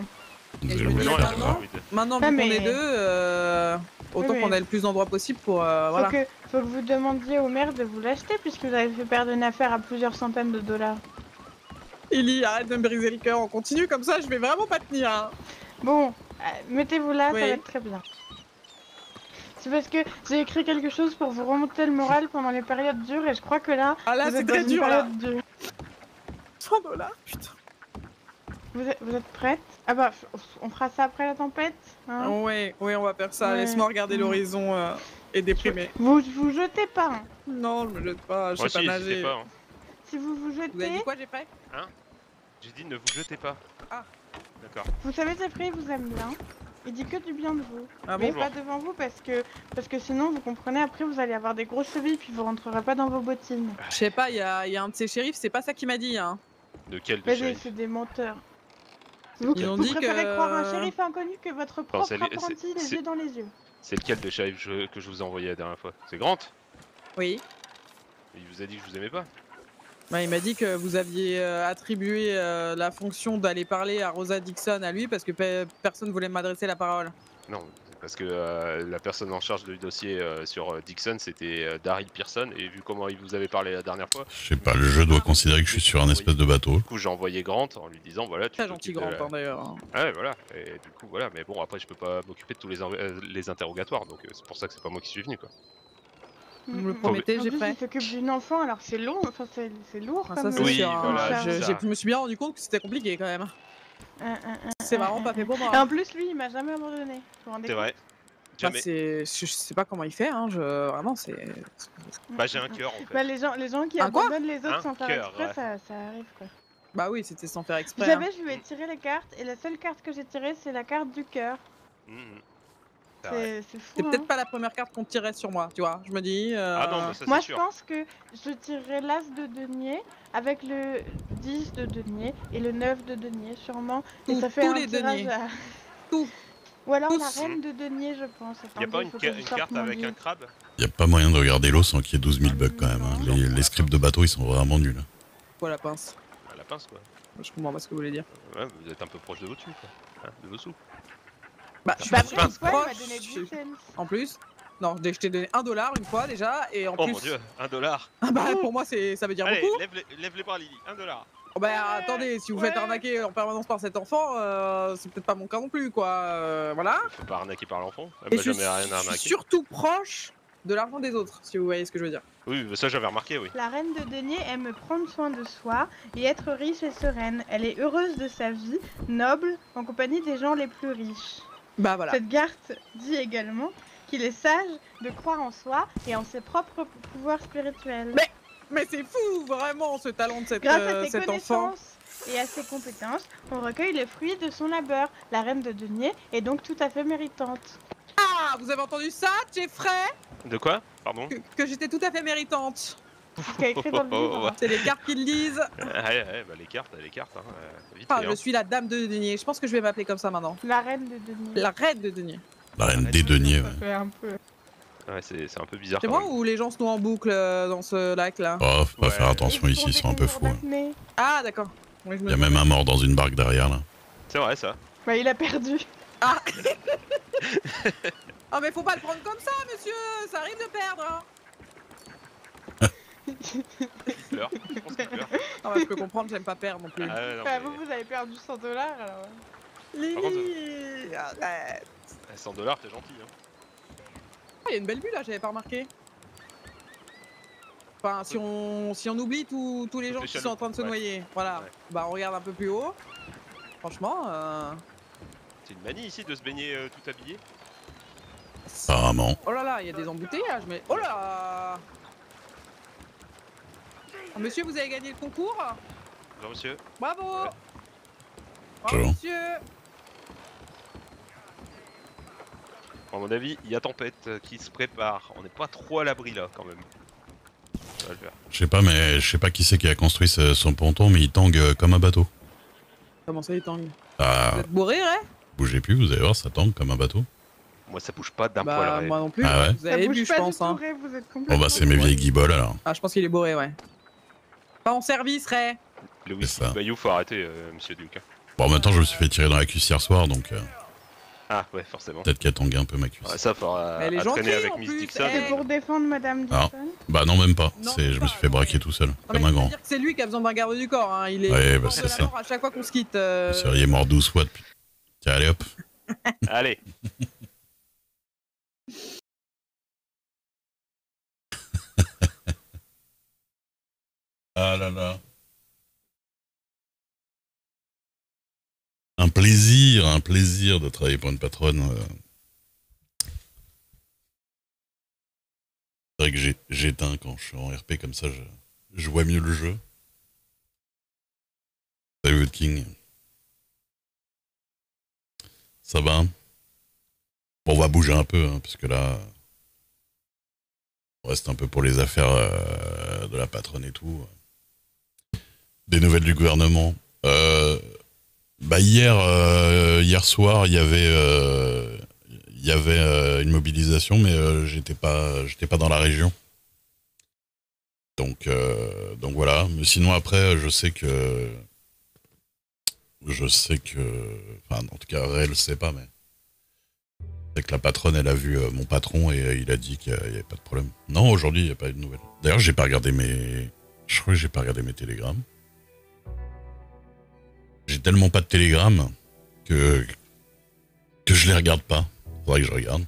Et Vous je allez me vous dis, Non, faire elle maintenant, a envie de- maintenant Ouais, vu qu'on mais- est deux, autant Ouais, qu'on mais- ait le plus d'endroits possible pour... Faut voilà. que vous demandiez au maire de vous l'acheter puisque vous avez fait perdre une affaire à plusieurs centaines de dollars. Ellie, arrête de me briser le cœur, on continue comme ça, je vais vraiment pas tenir. Hein. Bon, mettez-vous là, Oui. ça va être très bien. C'est parce que j'ai écrit quelque chose pour vous remonter le moral pendant les périodes dures et je crois que là, Ah là, vous c'est êtes dans très une dur là. période dure. 100 $, putain. Vous êtes prête? Ah bah, on fera ça après la tempête, hein? Ouais, on va faire ça. Ouais. Laisse-moi regarder l'horizon et déprimer. Vous jetez pas, hein. Non, je me jette pas, je Moi sais aussi, pas n'hésitez nager. pas. Hein. Si vous Vous avez jetez, dit quoi, j'ai fait? J'ai dit ne vous jetez pas. Ah. D'accord. vous savez, Jeffrey vous aime bien. Il dit que du bien de vous. Ah Mais bon? pas devant vous parce que sinon, vous comprenez, après vous allez avoir des grosses chevilles puis vous rentrerez pas dans vos bottines. Je sais pas, il y a un de ces shérifs, c'est pas ça qu'il m'a dit. Hein. De quel de Mais shérif? c'est des menteurs. Vous, Ils ont vous dit préférez que- croire un shérif inconnu que votre propre c'est apprenti les c'est- yeux dans les yeux. C'est lequel de shérif que je vous ai envoyé la dernière fois? C'est Grant? Oui. Il vous a dit que je vous aimais pas? Bah, il m'a dit que vous aviez attribué la fonction d'aller parler à Rosa Dixon à lui parce que personne voulait m'adresser la parole. Non, parce que la personne en charge du dossier sur Dixon, c'était Daryl Pearson, et vu comment il vous avait parlé la dernière fois, Je sais pas, le jeu doit considérer que je suis sur un espèce de bateau. du coup j'ai envoyé Grant en lui disant voilà, tu Très gentil t'occupes de Grand, hein, d'ailleurs. Hein. Ouais, voilà, et du coup voilà, mais bon après je peux pas m'occuper de tous les interrogatoires, donc c'est pour ça que c'est pas moi qui suis venu quoi. Vous me le promettez, En j'ai plus, fait. il s'occupe d'une enfant, alors c'est long, enfin c'est lourd Ah, comme ça, c'est Oui, sûr. Hein. voilà, c'est ça. Je me suis bien rendu compte que c'était compliqué quand même. C'est vraiment pas fait pour moi. Et en plus, lui, il m'a jamais abandonné. Vous vous rendez C'est compte? vrai. Bah, Jamais. je sais pas comment il fait, hein. Vraiment, c'est. Bah j'ai un cœur en fait. Bah, les gens qui Un quoi? abandonnent les autres Un sans faire cœur, exprès, ouais. ça arrive quoi. Bah oui, c'était sans faire Vous exprès. hein. savez, je lui ai tiré les cartes et la seule carte que j'ai tirée, c'est la carte du cœur. Mhm. C'est vrai. C'est fou. C'est peut-être hein. pas la première carte qu'on tirait sur moi, tu vois. Je me dis. Ah non, bah, ça Moi, c'est je sûr. pense que je tirerai l'as de denier avec le 10 de denier et le 9 de denier, sûrement. Et Tous- ça fait tous un les tirage deniers. à- Tous. Ou alors la Tous. reine de denier, je pense. Y a pas une, une carte avec un crabe? Y a pas moyen de regarder l'eau sans qu'il y ait 12 000 bugs quand même. Hein. Les scripts de bateau ils sont vraiment nuls. Quoi, la pince? Ah, la pince quoi. Je comprends pas ce que vous voulez dire. Ouais, vous êtes un peu proche de vos sous quoi. Hein, de vos sous. Bah, je suis Bah pas après, une fois, il m'a proche. donné 10 cents. En plus. Non, je t'ai donné $1 une fois déjà, et en Oh plus. mon dieu, $1. Ah bah, pour moi, ça veut dire Allez, beaucoup. lève les bras Lily, $1. Oh bah attendez, si vous faites Ouais. arnaquer en permanence par cet enfant, c'est peut-être pas mon cas non plus, quoi. Voilà. Faut pas arnaquer par l'enfant. Elle Et m'a je suis, jamais rien je suis arnaqué. surtout proche de l'argent des autres, si vous voyez ce que je veux dire. Oui, ça j'avais remarqué, oui. La reine de denier aime prendre soin de soi et être riche et sereine. Elle est heureuse de sa vie, noble, en compagnie des gens les plus riches. Bah voilà. Cette carte dit également qu'il est sage de croire en soi et en ses propres pouvoirs spirituels. Mais c'est fou, vraiment, ce talent de Grâce à ses cet enfant. connaissances et à ses compétences, on recueille les fruits de son labeur. La reine de denier est donc tout à fait méritante. Ah, vous avez entendu ça, Jeffrey? De quoi? Pardon? Que j'étais tout à fait méritante. C'est ce qu'il y a écrit dans le livre. C'est les cartes qui le disent. Ouais, bah les cartes, hein. Vite Ah, fait, je hein. suis la dame de denier. Je pense que je vais m'appeler comme ça maintenant. La reine de denier. La reine de denier. La reine des deniers, ouais. Ça fait un peu. Ouais, c'est un peu bizarre. C'est quand moi même. ou les gens se nouent en boucle dans ce lac là? Oh, faut pas Ouais. faire attention ici, ils sont un peu fous. Hein. Ah, d'accord. Oui, je me Y a dis- même un mort dans une barque derrière là. C'est vrai ça. Bah, il a perdu. Ah mais faut pas le prendre comme ça, monsieur. Ça arrive de perdre. Hein. Il pleure. Je pense qu'il pleure. Ah bah, je peux comprendre, j'aime pas perdre non plus. Ah, ouais, non, Bah, mais- vous avez perdu 100 $ alors. Lily, arrête. 100 $, t'es gentil. Hein. Ah, il y a une belle vue là, j'avais pas remarqué. Enfin, si on oublie tous les gens les qui chaloups, sont en train de se ouais. noyer, voilà. Ouais. Bah, on regarde un peu plus haut. Franchement, C'est une manie ici de se baigner tout habillé. Apparemment. oh là là, il y a des embouteillages, mais oh là là. Monsieur, vous avez gagné le concours. Bonjour monsieur. Bravo. Ouais. Bravo, Bonjour. monsieur. À mon avis, il y a tempête qui se prépare. On n'est pas trop à l'abri là quand même. Ça va le faire. Je sais pas, mais je sais pas qui c'est qui a construit son ponton, mais il tangue comme un bateau. Comment ça, il tangue? Ah, Vous êtes bourré, ouais? bougez plus, vous allez voir, ça tangue comme un bateau. Moi ça bouge pas d'un Bah, poil. Ray. moi non plus. Ah ouais? Vous Ça avez bouge bu, je pas pense. du Hein. tout, Ray, vous êtes Bon complètement. bah c'est mes vieilles guiboles alors. Ah, je pense qu'il est bourré, ouais. Pas en service, Ray. Le C'est ça. whisky bayou, faut arrêter, monsieur Duke. Hein. Bon, en même temps, je me suis fait tirer dans la cuisse hier soir, donc Ah ouais, forcément. peut-être qu'elle tangue un peu ma cuisse. Ouais, ça faudra Elle est traîner gentille, avec en Miss plus, Dixon. elle. C'est pour défendre Madame Alors, Dixon. Bah non, même pas. Non, Je me suis fait braquer tout seul, Non, mais comme un grand. c'est-à-dire que c'est lui qui a besoin d'un garde du corps. Hein. Il est Ouais, bah, hors c'est de la ça. mort à chaque fois qu'on se quitte. Vous seriez mort 12 fois depuis. Tiens, allez hop. Allez. Ah là là. Un plaisir de travailler pour une patronne. C'est vrai que j'éteins quand je suis en RP comme ça, je vois mieux le jeu. Salut votre King. Ça va? Bon, on va bouger un peu, hein, parce que là, on reste un peu pour les affaires de la patronne et tout. Des nouvelles du gouvernement. Bah hier soir, il y avait une mobilisation, mais j'étais pas dans la région. Donc voilà. Mais sinon après, je sais que, enfin en tout cas, Ray le sait pas, mais c'est que la patronne, elle a vu mon patron et il a dit qu'il y avait pas de problème. Non, aujourd'hui, il n'y a pas eu de nouvelles. D'ailleurs, je crois que j'ai pas regardé mes télégrammes. J'ai tellement pas de télégrammes que je les regarde pas. Faudrait que je regarde.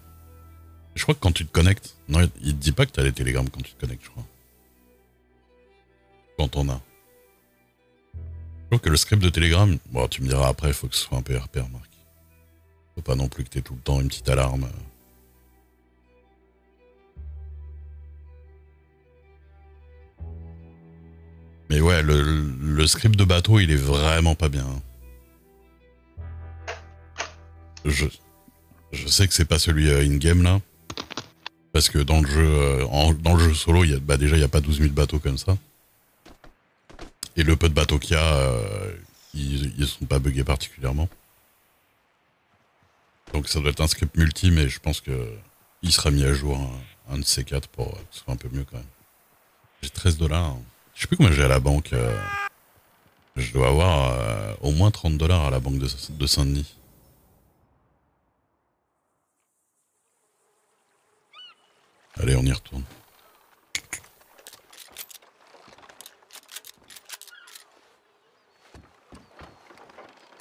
Je crois que quand tu te connectes, non, il te dit pas que t'as les télégrammes quand tu te connectes, je crois. Quand on a. Je trouve que le script de Telegram, bon, tu me diras après, il faut que ce soit un peu RP, Marc. Faut pas non plus que t'aies tout le temps une petite alarme. Mais ouais, le script de bateau, il est vraiment pas bien. Je sais que c'est pas celui in-game là. Parce que dans le jeu, solo, déjà il n'y a pas 12 000 bateaux comme ça. Et le peu de bateaux qu'il y a, ils sont pas buggés particulièrement. Donc ça doit être un script multi, mais je pense que il sera mis à jour un de ces quatre pour que ce soit un peu mieux quand même. J'ai 13 $. Je sais plus combien j'ai à la banque. Je dois avoir au moins 30 $ à la banque de Saint-Denis. Allez, on y retourne.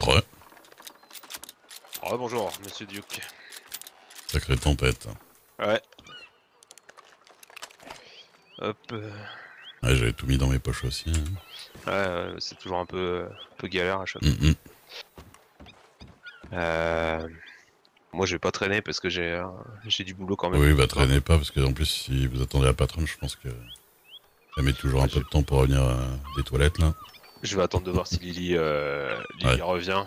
Ouais, Oh, bonjour, monsieur Duke. sacrée tempête. Ouais. Hop. Ouais, j'avais tout mis dans mes poches aussi. Hein. Ouais, c'est toujours un peu galère à chaque Mm-mm. fois. Moi, je vais pas traîner parce que j'ai du boulot quand même. Oui, bah traînez pas, parce que en plus, si vous attendez la patronne, je pense que ça met toujours un peu de temps pour revenir des toilettes, là. Je vais attendre de voir si Lily revient.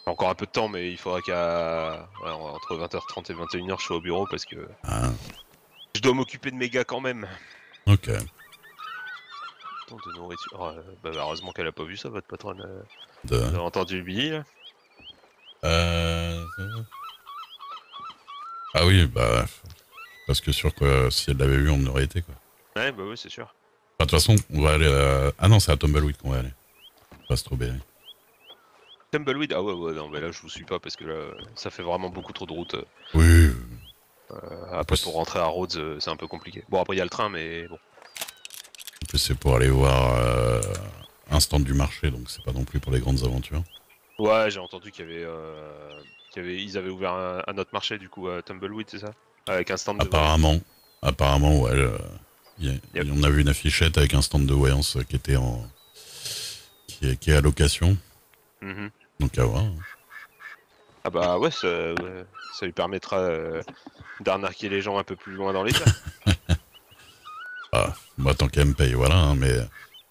Encore un peu de temps, mais il faudra entre 20h30 et 21h, je sois au bureau parce que Ah, je dois m'occuper de mes gars quand même. ok. Tant de nourriture. Bah, heureusement qu'elle a pas vu ça, votre patronne. De... Vous avez entendu Billy là? Ah oui, bah... Parce que sûr que si elle l'avait vu, on aurait été, quoi. Ouais, bah oui, c'est sûr. Enfin, de toute façon, on va aller à... Ah non, c'est à Tumbleweed qu'on va aller. Pas Strawberry. Tumbleweed, ah ouais, non, mais là je vous suis pas parce que là ça fait vraiment beaucoup trop de route. Oui. Après, pour rentrer à Rhodes, c'est un peu compliqué. Bon, après il y a le train, mais bon. En plus, c'est pour aller voir un stand du marché, donc c'est pas non plus pour les grandes aventures. Ouais, j'ai entendu qu'ils avaient ouvert un autre marché du coup à Tumbleweed, c'est ça? Avec un stand de Apparemment, ouais. On a vu une affichette avec un stand de voyance qui était qui est à location. Mhm. Donc à voir. Ah bah ouais, ça lui permettra d'arnaquer les gens un peu plus loin dans l'état. Ah, bah tant qu'elle me paye, voilà. Hein, mais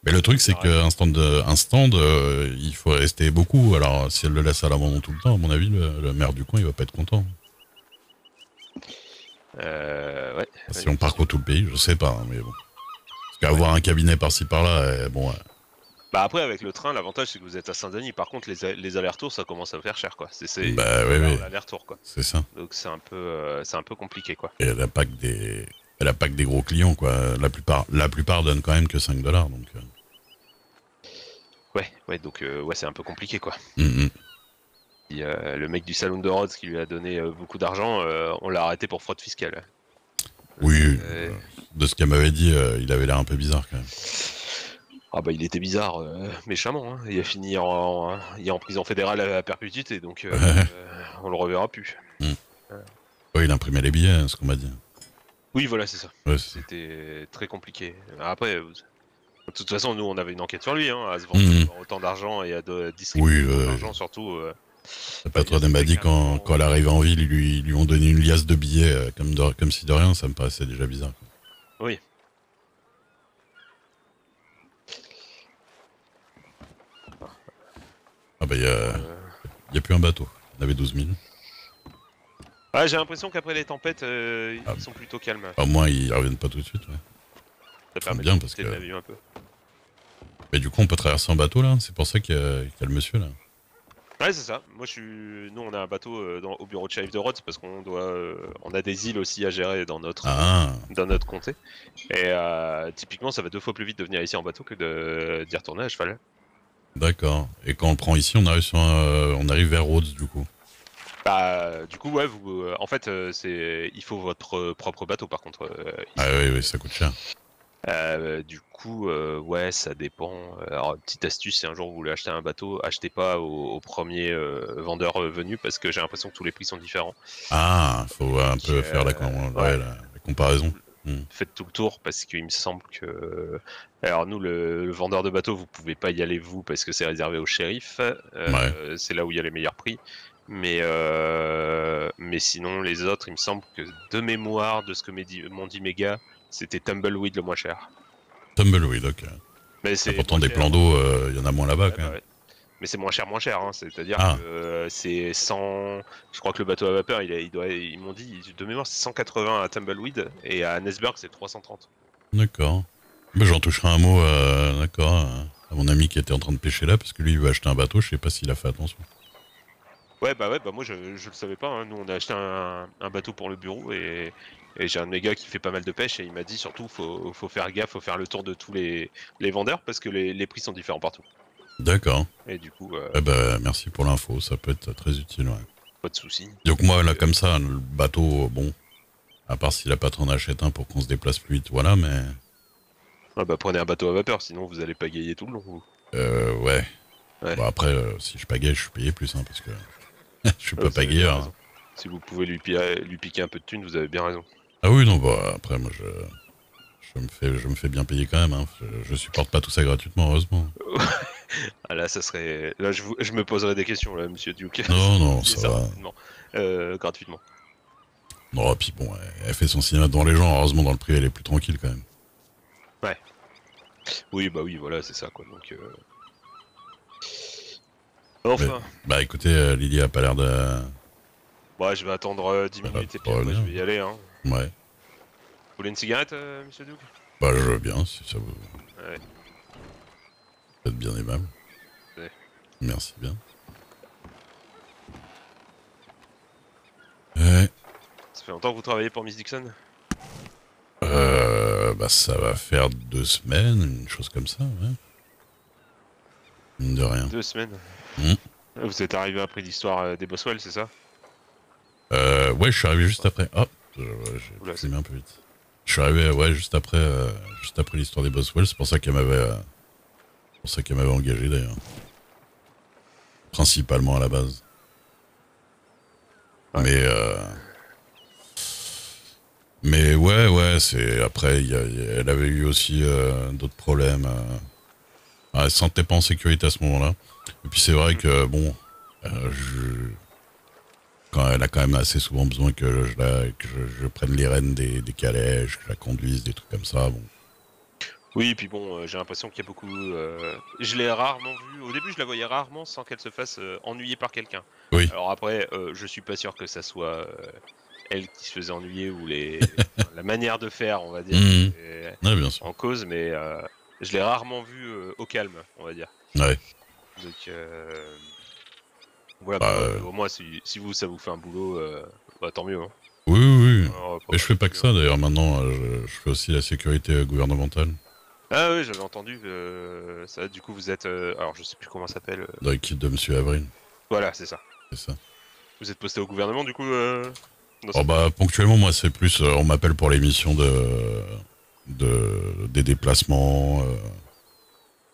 le truc, c'est qu'un stand, il faut rester beaucoup. Alors si elle le laisse à l'abandon tout le temps, à mon avis, le maire du coin, il va pas être content. Ouais. Si on parcourt tout le pays, je sais pas, hein, mais bon. Parce qu'avoir un cabinet par-ci par-là, bon. Bah après avec le train, l'avantage c'est que vous êtes à Saint-Denis. Par contre, les allers-retours, ça commence à me faire cher, quoi. Bah oui. L'aller-retour, quoi. C'est ça. Donc c'est un peu compliqué, quoi. Et elle a pas que des gros clients, quoi. La plupart donnent quand même que 5 $, donc. Ouais, donc ouais, c'est un peu compliqué, quoi. Mm-hmm. puis le mec du salon de Rhodes qui lui a donné beaucoup d'argent, on l'a arrêté pour fraude fiscale. Oui, de ce qu'elle m'avait dit, il avait l'air un peu bizarre quand même. Ah bah il était bizarre, méchamment. Hein. Il a fini il est en prison fédérale à perpétuité, donc on le reverra plus. Oui, il imprimait les billets, ce qu'on m'a dit. Oui, voilà, c'est ça. Ouais, C'était très compliqué. Après, de toute façon, nous, on avait une enquête sur lui, hein, à se vendre autant d'argent et à distribuer autant d'argent, surtout. Le patron m'a dit quand elle arrivait en ville, ils lui ont donné une liasse de billets comme si de rien, ça me paraissait déjà bizarre. Oui. Ah bah, il y a plus un bateau. Il y en avait 12 000. Ah, j'ai l'impression qu'après les tempêtes, ils sont plutôt calmes. Au moins, ils reviennent pas tout de suite. Ouais. Ça permet bien de parce que. la vue un peu. Mais du coup, on peut traverser en bateau là. C'est pour ça qu'il y a le monsieur là. Ouais, c'est ça. Nous, on a un bateau au bureau de shérif de Rhodes parce qu'on on a des îles aussi à gérer dans notre comté. Et typiquement, ça va 2 fois plus vite de venir ici en bateau que d'y retourner à cheval. D'accord. Et quand on le prend ici, on arrive vers Rhodes du coup. Bah, du coup, ouais, en fait, il faut votre propre bateau par contre. Oui, ça coûte cher. Du coup, ouais, ça dépend. Alors, petite astuce, si un jour vous voulez acheter un bateau, achetez pas au premier vendeur venu parce que j'ai l'impression que tous les prix sont différents. Ah, faut un peu faire la comparaison. Faites tout le tour parce qu'il me semble que. Alors, nous, le vendeur de bateau, vous pouvez pas y aller vous parce que c'est réservé au shérif. C'est là où il y a les meilleurs prix. Mais sinon, les autres, il me semble que de mémoire, de ce que m'ont dit Méga, c'était Tumbleweed le moins cher. Tumbleweed, ok. Mais c'est pourtant des plans d'eau, il y en a moins là-bas quand même. Ouais. Mais c'est moins cher, hein. C'est-à-dire que c'est 100. Je crois que le bateau à vapeur, ils m'ont dit, de mémoire, c'est 180 à Tumbleweed et à Nesburg, c'est 330. D'accord. Ben, j'en toucherai un mot à mon ami qui était en train de pêcher là, parce que lui, il veut acheter un bateau, je sais pas s'il a fait attention. Ouais, bah moi je le savais pas, hein. Nous on a acheté un bateau pour le bureau et j'ai un de mes gars qui fait pas mal de pêche et il m'a dit surtout faut faire gaffe, faut faire le tour de tous les vendeurs parce que les prix sont différents partout. D'accord. Et du coup... merci pour l'info, ça peut être très utile, ouais. Pas de soucis. Donc moi là comme ça, le bateau, bon, à part si la patronne achète un pour qu'on se déplace plus vite, voilà, mais... Ah bah prenez un bateau à vapeur, sinon vous allez pagayer tout le long. Vous. Ouais. Bon, après, si je pagaye, je suis payé plus, hein, parce que je suis pas payé. Hein. Si vous pouvez lui piquer un peu de thunes, vous avez bien raison. Ah oui, non, bah après, moi, je me fais bien payer quand même. Hein. Je supporte pas tout ça gratuitement, heureusement. Ah là, ça serait... Là, je me poserais des questions, là, monsieur Duke. Non, ça va. Gratuitement. Non, puis bon, elle fait son cinéma devant les gens. Heureusement, dans le privé, elle est plus tranquille quand même. Ouais. Oui, bah oui, voilà, c'est ça, quoi. Donc... Enfin. Bah écoutez, Lily a pas l'air de... Ouais, je vais attendre 10 minutes et puis après je vais y aller. Hein. Ouais. Vous voulez une cigarette, monsieur Duke? Bah je veux bien, si ça vous... Ouais. Vous êtes bien aimable. Ouais. Merci bien. Ouais. Ça fait longtemps que vous travaillez pour Miss Dixon? Bah ça va faire 2 semaines, une chose comme ça, ouais. De rien. 2 semaines. Vous êtes arrivé après l'histoire des Boswell, c'est ça? Ouais, je suis arrivé juste après. Oh, j'ai mis un peu vite. Je suis arrivé, juste après l'histoire des Boswell. C'est pour ça qu'elle m'avait engagé d'ailleurs. Principalement à la base. Ouais. Mais ouais, c'est après elle avait eu aussi d'autres problèmes. Elle se sentait pas en sécurité à ce moment-là. Et puis c'est vrai que bon, quand elle a quand même assez souvent besoin que je prenne les rênes des calèches, que je la conduise, des trucs comme ça. Bon. Oui, puis bon, j'ai l'impression qu'il y a beaucoup. Je l'ai rarement vue. Au début, je la voyais rarement sans qu'elle se fasse ennuyer par quelqu'un. Oui. Alors après, je suis pas sûr que ça soit elle qui se faisait ennuyer ou la manière de faire, on va dire, Ouais, bien sûr. en cause, mais je l'ai rarement vue au calme, on va dire. Ouais. Donc voilà, au moins si ça vous fait un boulot, tant mieux. Hein. Oui. Mais je fais pas que ça d'ailleurs maintenant, je fais aussi la sécurité gouvernementale. Ah oui, j'avais entendu ça. Du coup, vous êtes. Alors, je sais plus comment ça s'appelle. Dans l'équipe de Monsieur Avril. Voilà, c'est ça. C'est ça. Vous êtes posté au gouvernement du coup dans Oh bah ponctuellement moi c'est plus on m'appelle pour les missions des déplacements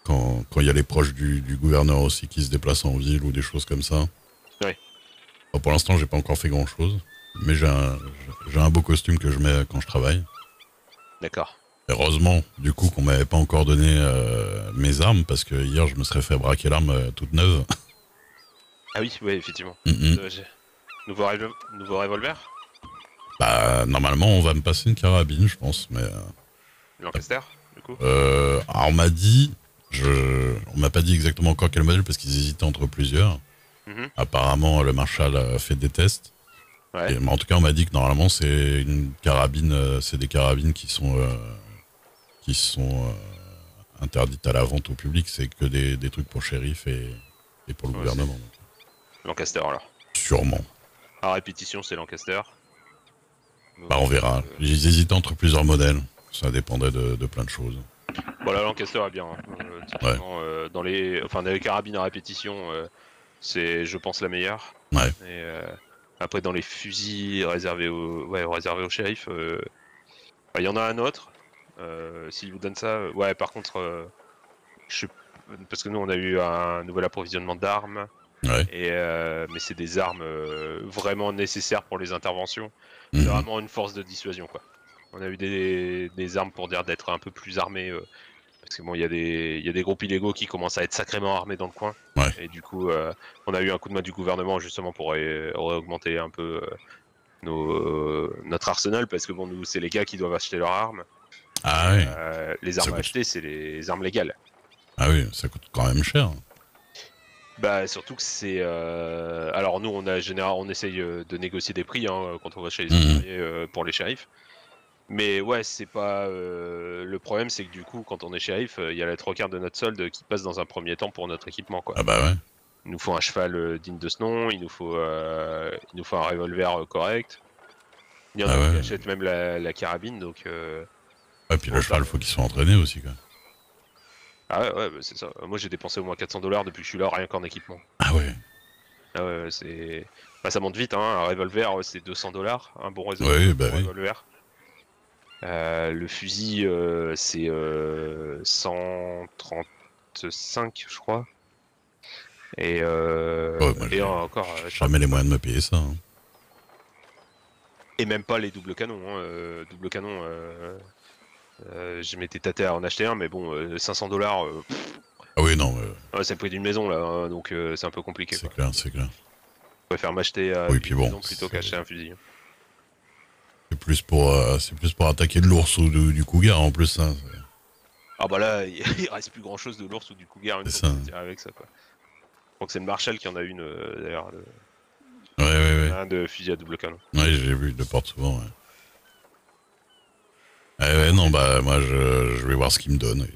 quand il y a les proches du gouverneur aussi qui se déplacent en ville ou des choses comme ça. Ouais. Bon, pour l'instant j'ai pas encore fait grand chose, mais j'ai un beau costume que je mets quand je travaille. D'accord. Heureusement du coup qu'on m'avait pas encore donné mes armes parce que hier je me serais fait braquer l'arme toute neuve. Ah oui, ouais, effectivement. Mhm. Nouveau revolver Bah normalement on va me passer une carabine je pense, mais Lancaster, du coup alors on m'a dit, on m'a pas dit exactement encore quel modèle parce qu'ils hésitaient entre plusieurs. Mhm. Apparemment le Marshall a fait des tests. Ouais. Mais en tout cas on m'a dit que normalement c'est une carabine, c'est des carabines qui sont interdites à la vente au public, c'est que des trucs pour shérif et pour le Ouais, gouvernement. Donc. Lancaster alors. Sûrement. À répétition, c'est Lancaster. Bah on verra. Ils hésitaient entre plusieurs modèles. Ça dépendait de plein de choses. Bon, la Lancaster est bien. Hein. Typiquement, dans les carabines à répétition, c'est, je pense, la meilleure. Ouais. Et après, dans les fusils réservés au shérif, il y en a un autre. S'il vous donne ça, ouais. Par contre, parce que nous, on a eu un nouvel approvisionnement d'armes. Ouais. Et mais c'est des armes vraiment nécessaires pour les interventions. Mhm. C'est vraiment une force de dissuasion, quoi. On a eu des armes pour dire d'être un peu plus armés. Parce que bon, il y a des groupes illégaux qui commencent à être sacrément armés dans le coin. Ouais. Et du coup, on a eu un coup de main du gouvernement justement pour augmenter un peu notre arsenal. Parce que bon, nous, c'est les gars qui doivent acheter leurs armes. Ah oui. Les armes à acheter, c'est les armes légales. Ah oui, ça coûte quand même cher. Bah surtout que c'est alors nous on essaye de négocier des prix hein, quand on va chez les employés pour les shérifs. Mais ouais, c'est pas le problème, c'est que du coup quand on est shérif, il y a les 3/4 de notre solde qui passe dans un premier temps pour notre équipement quoi. Ah bah ouais. Il nous faut un cheval digne de ce nom, il nous faut un revolver correct. Il y en a qui achètent même la carabine donc Ouais, puis le cheval, faut qu'il soit entraîné aussi quoi. Ah ouais, bah, c'est ça. Moi j'ai dépensé au moins 400$ depuis que je suis là, rien qu'en équipement. Ah ouais. Ah ouais, c'est. Bah, ça monte vite, hein. Un revolver c'est 200$, un bon réseau Oui, bah oui. revolver. Le fusil c'est 135, je crois. Et, moi, encore. J'ai jamais les moyens de me payer ça. Hein. Et même pas les doubles canons. Hein. Double canon. Je m'étais tâté à en acheter un, mais bon, 500$. Ah oui, non. C'est le prix d'une maison là, hein, donc c'est un peu compliqué. C'est clair, c'est clair. Je préfère m'acheter Oui, une puis bon, maison plutôt qu'acheter un fusil. C'est plus pour attaquer de l'ours ou du cougar en plus. Hein. Ah bah là, il reste plus grand chose de l'ours ou du cougar une fois qu'on tire avec ça quoi. Je crois que c'est le Marshall qui en a une d'ailleurs. Ouais. Un de fusil à double canon. Ouais, j'ai vu, je le porte souvent. Ouais, non, bah moi je vais voir ce qu'il me donne.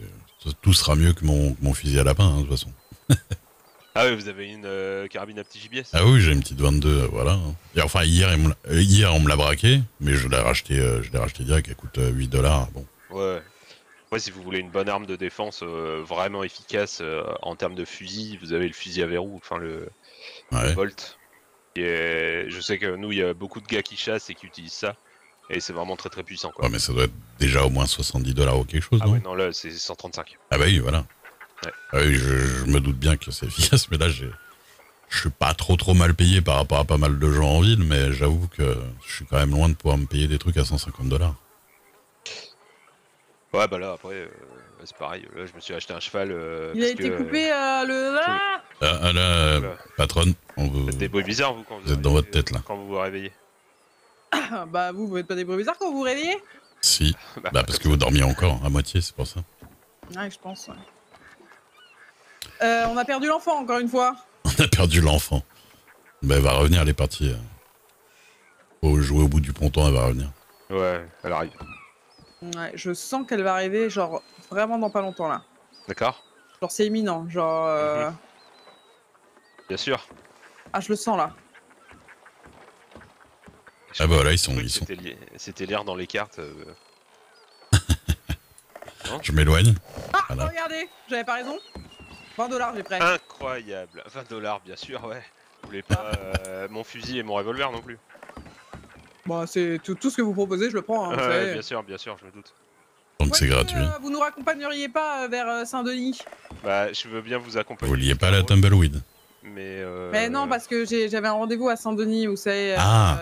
Tout sera mieux que mon fusil à lapin, hein, de toute façon. Ah oui, vous avez une carabine à petit gibier. Ah oui, j'ai une petite 22, voilà. Et enfin, hier on me l'a braqué, mais je l'ai racheté direct, elle coûte 8$. Bon. Ouais. Ouais, si vous voulez une bonne arme de défense vraiment efficace en termes de fusil, vous avez le fusil à verrou, enfin le Volt. Je sais que nous, il y a beaucoup de gars qui chassent et qui utilisent ça. Et c'est vraiment très très puissant quoi. Ouais, mais ça doit être déjà au moins 70$ ou quelque chose, ah non? Ouais, non, là c'est 135. Ah bah oui, voilà. Ouais. Ah oui, je me doute bien que c'est efficace, mais là je suis pas trop mal payé par rapport à pas mal de gens en ville, mais j'avoue que je suis quand même loin de pouvoir me payer des trucs à 150$. Ouais, bah là après, c'est pareil. Là, je me suis acheté un cheval. Il a été coupé le. Là, patronne, Vous faites des bruits bizarres vous quand vous êtes dans votre tête là. Quand vous vous réveillez. Bah vous faites pas des bruits bizarres quand vous vous réveillez? Si, bah parce que vous dormiez encore à moitié, c'est pour ça. Ouais, je pense. Ouais. On a perdu l'enfant encore une fois. On a perdu l'enfant. Bah elle va revenir, elle est partie. Faut jouer au bout du ponton, elle va revenir. Ouais, elle arrive. Ouais, je sens qu'elle va arriver, genre vraiment dans pas longtemps là. D'accord. Genre c'est imminent, genre. Bien sûr. Ah, je le sens là. Ah bah là ils sont. C'était lire dans les cartes. Je m'éloigne. Ah, voilà. Regardez, j'avais pas raison. 20$, j'ai pris. Incroyable. 20$, bien sûr, ouais. voulez pas mon fusil et mon revolver non plus. Bon, c'est tout ce que vous proposez, je le prends. Hein, vous savez. Bien sûr, je me doute. Donc c'est Ouais, gratuit. vous nous raccompagneriez pas vers Saint-Denis? Bah, je veux bien vous accompagner. Vous liez pas la Tumbleweed. Mais non, parce que j'avais un rendez-vous à Saint-Denis, vous savez.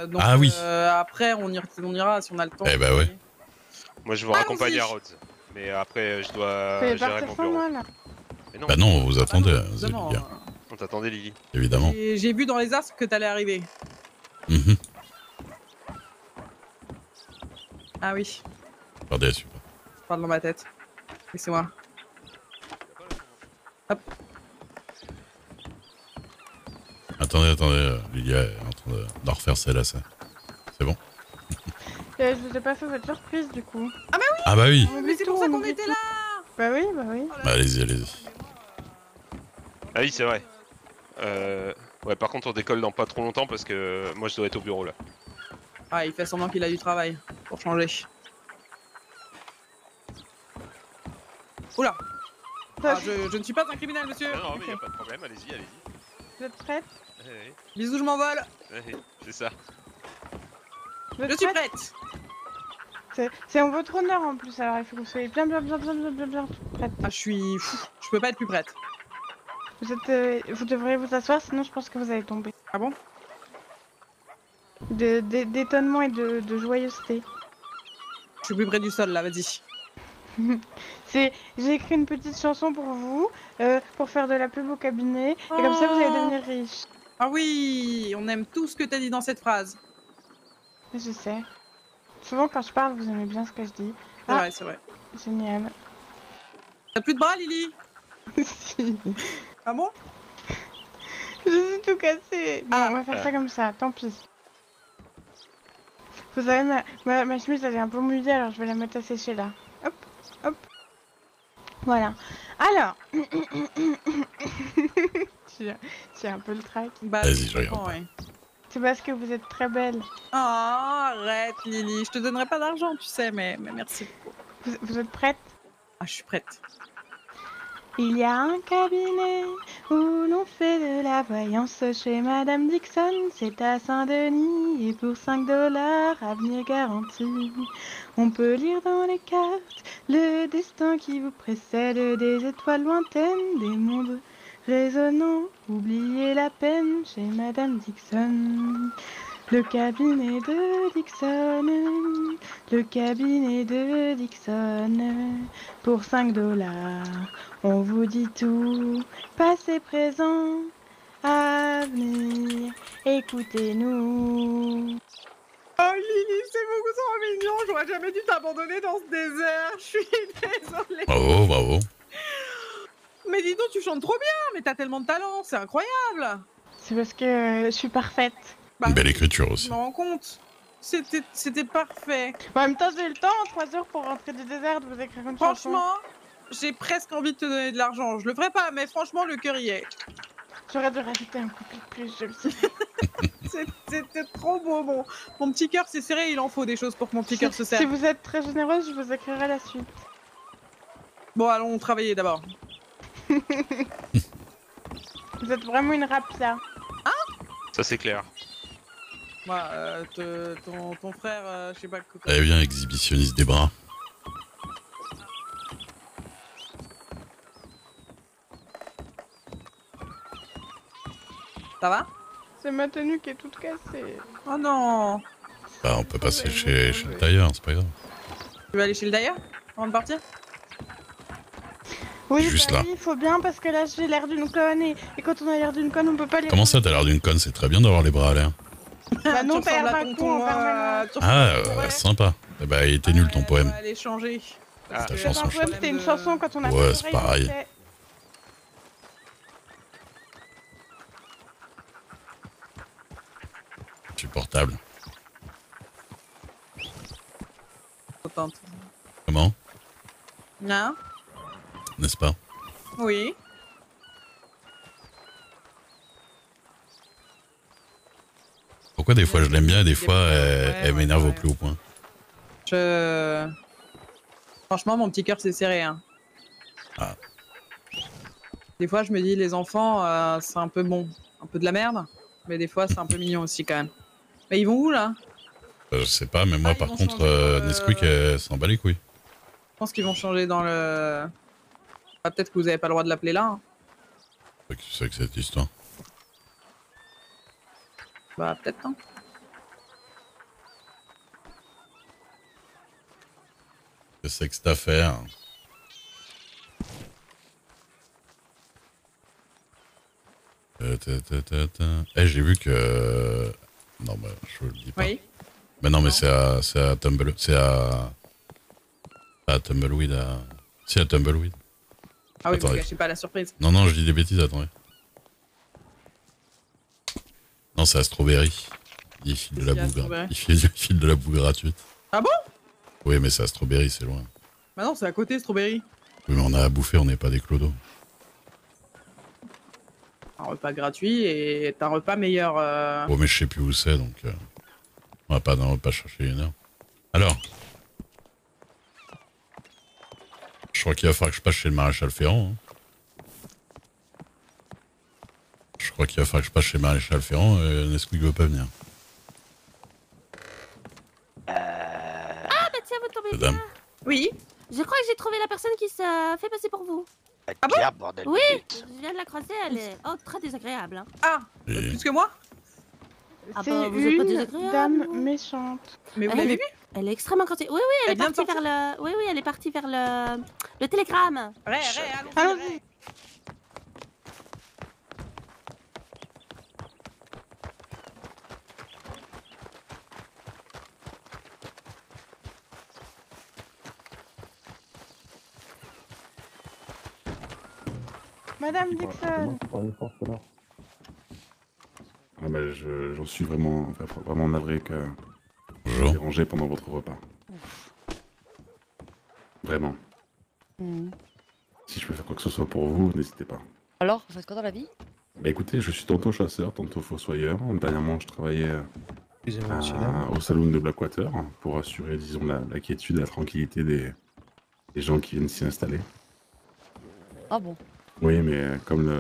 Donc, oui. Après, on ira si on a le temps. Eh bah ouais. Moi, je vous raccompagne à Rhodes. Mais après, je dois Fallait gérer partir mon sans bureau. moi là. Mais non, Bah non, vous attendez, Ah non, évidemment, Zéliga. on t'attendait, Lily. Évidemment. J'ai vu dans les astres que t'allais arriver. Mhm. Ah oui, Regardez, super. je parle dans ma tête. Laissez-moi. Attendez, Lilia est en train de refaire ses lacets. C'est bon? Je vous ai pas fait votre surprise du coup. Ah bah oui. On Mais oublie c'est tout, pour ça on qu'on oublie était tout. là. Bah oui, bah oui. Bah allez-y. Ah oui, c'est vrai. Ouais, par contre, on décolle dans pas trop longtemps parce que moi, je dois être au bureau là. Ah, il fait semblant qu'il a du travail, pour changer. Oula. Ah, je ne suis pas un criminel, monsieur. Non, mais y a pas de problème, allez-y. Vous êtes prête? Bisous, je m'envole. C'est ça. Vous êtes Je suis prête prête. C'est en votre honneur en plus, alors il faut que vous soyez bien prête. Ah, je suis fou. Je peux pas être plus prête. Vous devriez vous asseoir, sinon je pense que vous allez tomber. Ah bon? D'étonnement et de joyeuseté. Je suis plus près du sol, là, vas-y. J'ai écrit une petite chanson pour vous, pour faire de la pub au cabinet, et comme ça vous allez devenir riche. Ah oui, on aime tout ce que t'as dit dans cette phrase. Je sais. Souvent quand je parle, vous aimez bien ce que je dis. C'est vrai. Génial. T'as plus de bras, Lily? Si. Ah bon? Je suis tout cassé. Bon, on va faire ça comme ça, tant pis. Vous savez, ma chemise elle est un peu mouillée, alors je vais la mettre à sécher là. Hop. Voilà. Alors. J'ai un peu le trac. Bah, Vas-y, je regarde. ouais. C'est parce que vous êtes très belle. Oh, arrête, Lily. Je te donnerai pas d'argent, tu sais, mais merci. Vous êtes prête? Ah, je suis prête. Il y a un cabinet où l'on fait de la voyance chez Madame Dixon. C'est à Saint-Denis et pour $5, avenir garanti. On peut lire dans les cartes le destin qui vous précède, des étoiles lointaines, des mondes résonnants. Oubliez la peine chez Madame Dixon. Le cabinet de Dixon, le cabinet de Dixon, pour $5, on vous dit tout, passé, présent, avenir, écoutez-nous. Oh, Lily, c'est beaucoup trop mignon. J'aurais jamais dû t'abandonner dans ce désert. Je suis désolée. Bravo. Mais dis donc, tu chantes trop bien. Mais t'as tellement de talent, c'est incroyable. C'est parce que je suis parfaite. Bah, Une belle écriture je aussi. me rends compte. C'était parfait. En même temps, j'ai eu le temps en 3 heures pour rentrer du désert de vous écrire une chanson. Franchement, j'ai presque envie de te donner de l'argent. Je le ferai pas, mais franchement, le cœur y est. J'aurais dû rajouter un couplet de plus, je le sais. C'était trop beau. Mon petit cœur s'est serré, il en faut des choses pour que mon petit cœur se serre. Si vous êtes très généreuse, je vous écrirai la suite. Bon, allons travailler d'abord. Vous êtes vraiment une rapia. Ça, c'est clair. Moi, ton frère, je sais pas. Allez, viens, exhibitionniste des bras. Ça va? C'est ma tenue qui est toute cassée. Oh non. Bah, on peut passer chez le tailleur, c'est pas grave. Tu veux aller chez le tailleur avant de partir? Oui, Juste bah là. oui, il faut bien parce que là j'ai l'air d'une conne et quand on a l'air d'une conne on peut pas les... Comment ça, t'as l'air d'une conne? C'est très bien d'avoir les bras à l'air. Bah non, Tu t'as l'air ressembles à d'un tonton, con en permanence. tu Ah, ressembles à- sympa. Eh bah, il était nul ton poème. Allez changer. Ah, Ta C'est chanson, un je poème, c'était une chanson quand on a Ouais, fait c'est l'oreille, pareil. je sais. Supportable. Contente. Comment? Non? N'est-ce pas? Oui. Pourquoi des fois je l'aime bien et des fois elle m'énerve ouais. au plus haut point? Franchement, mon petit cœur s'est serré. Hein. Ah. Des fois, je me dis, les enfants, c'est un peu bon. Un peu de la merde. Mais des fois, c'est un peu mignon aussi quand même. Mais ils vont où là? Je sais pas, mais moi, Ils par vont contre, changer de- Nesquik, elle s'en bat les couilles. Je pense qu'ils vont changer dans le. Ah, peut-être que vous avez pas le droit de l'appeler là. Hein. C'est que cette histoire. Bah, peut-être, hein. C'est que cette affaire. J'ai vu que. Non, bah, je le dis pas. Oui. Mais non, mais Non. c'est à Tumble. C'est à. Pas à Tumbleweed, à. Si, à Tumbleweed. Ah oui, Attendez. mais gâchez pas la surprise. Non, non, je dis des bêtises, attendez. Non, c'est à Strawberry. Il file de la Qu'est-ce qu'il y a à boue. Strawberry Il file de la boue gratuite. Ah bon? Oui, mais c'est à Strawberry, c'est loin. Bah non, c'est à côté, Strawberry. Oui, mais on a à bouffer, on n'est pas des clodos. Un repas gratuit et un repas meilleur. Bon, mais je sais plus où c'est, donc. On va pas chercher une heure. Alors. Je crois qu'il va falloir que je passe chez le maréchal Ferrand. Hein. Je crois qu'il va falloir que je passe chez le maréchal Ferrand et Nesquik veut pas venir. Ah bah tiens, vous tombez Madame. bien. Oui. Je crois que j'ai trouvé la personne qui se fait passer pour vous. Ah bon? Claire, bordel. Oui, de pute. je viens de la croiser, elle est très désagréable. Hein. Ah, Et- plus que moi? Ah C'est bah, vous êtes pas une désagréable, dame vous. méchante. Mais vous Elle l'avez est- vu? Elle est extrêmement gentille. Oui, oui, elle est Elle vient de partie vers le. Oui, oui, elle est partie vers le télégramme. Allons-y. Allons-y. Madame Dixon. Ah bah, j'en suis vraiment navré que vous Bonjour. dérangé pendant votre repas. Vraiment. Si je peux faire quoi que ce soit pour vous, n'hésitez pas. Alors, vous faites quoi dans la vie? Bah écoutez, je suis tantôt chasseur, tantôt fossoyeur. Dernièrement, je travaillais au saloon de Blackwater pour assurer, disons, la quiétude et la tranquillité des gens qui viennent s'y installer. Ah bon? Oui, mais comme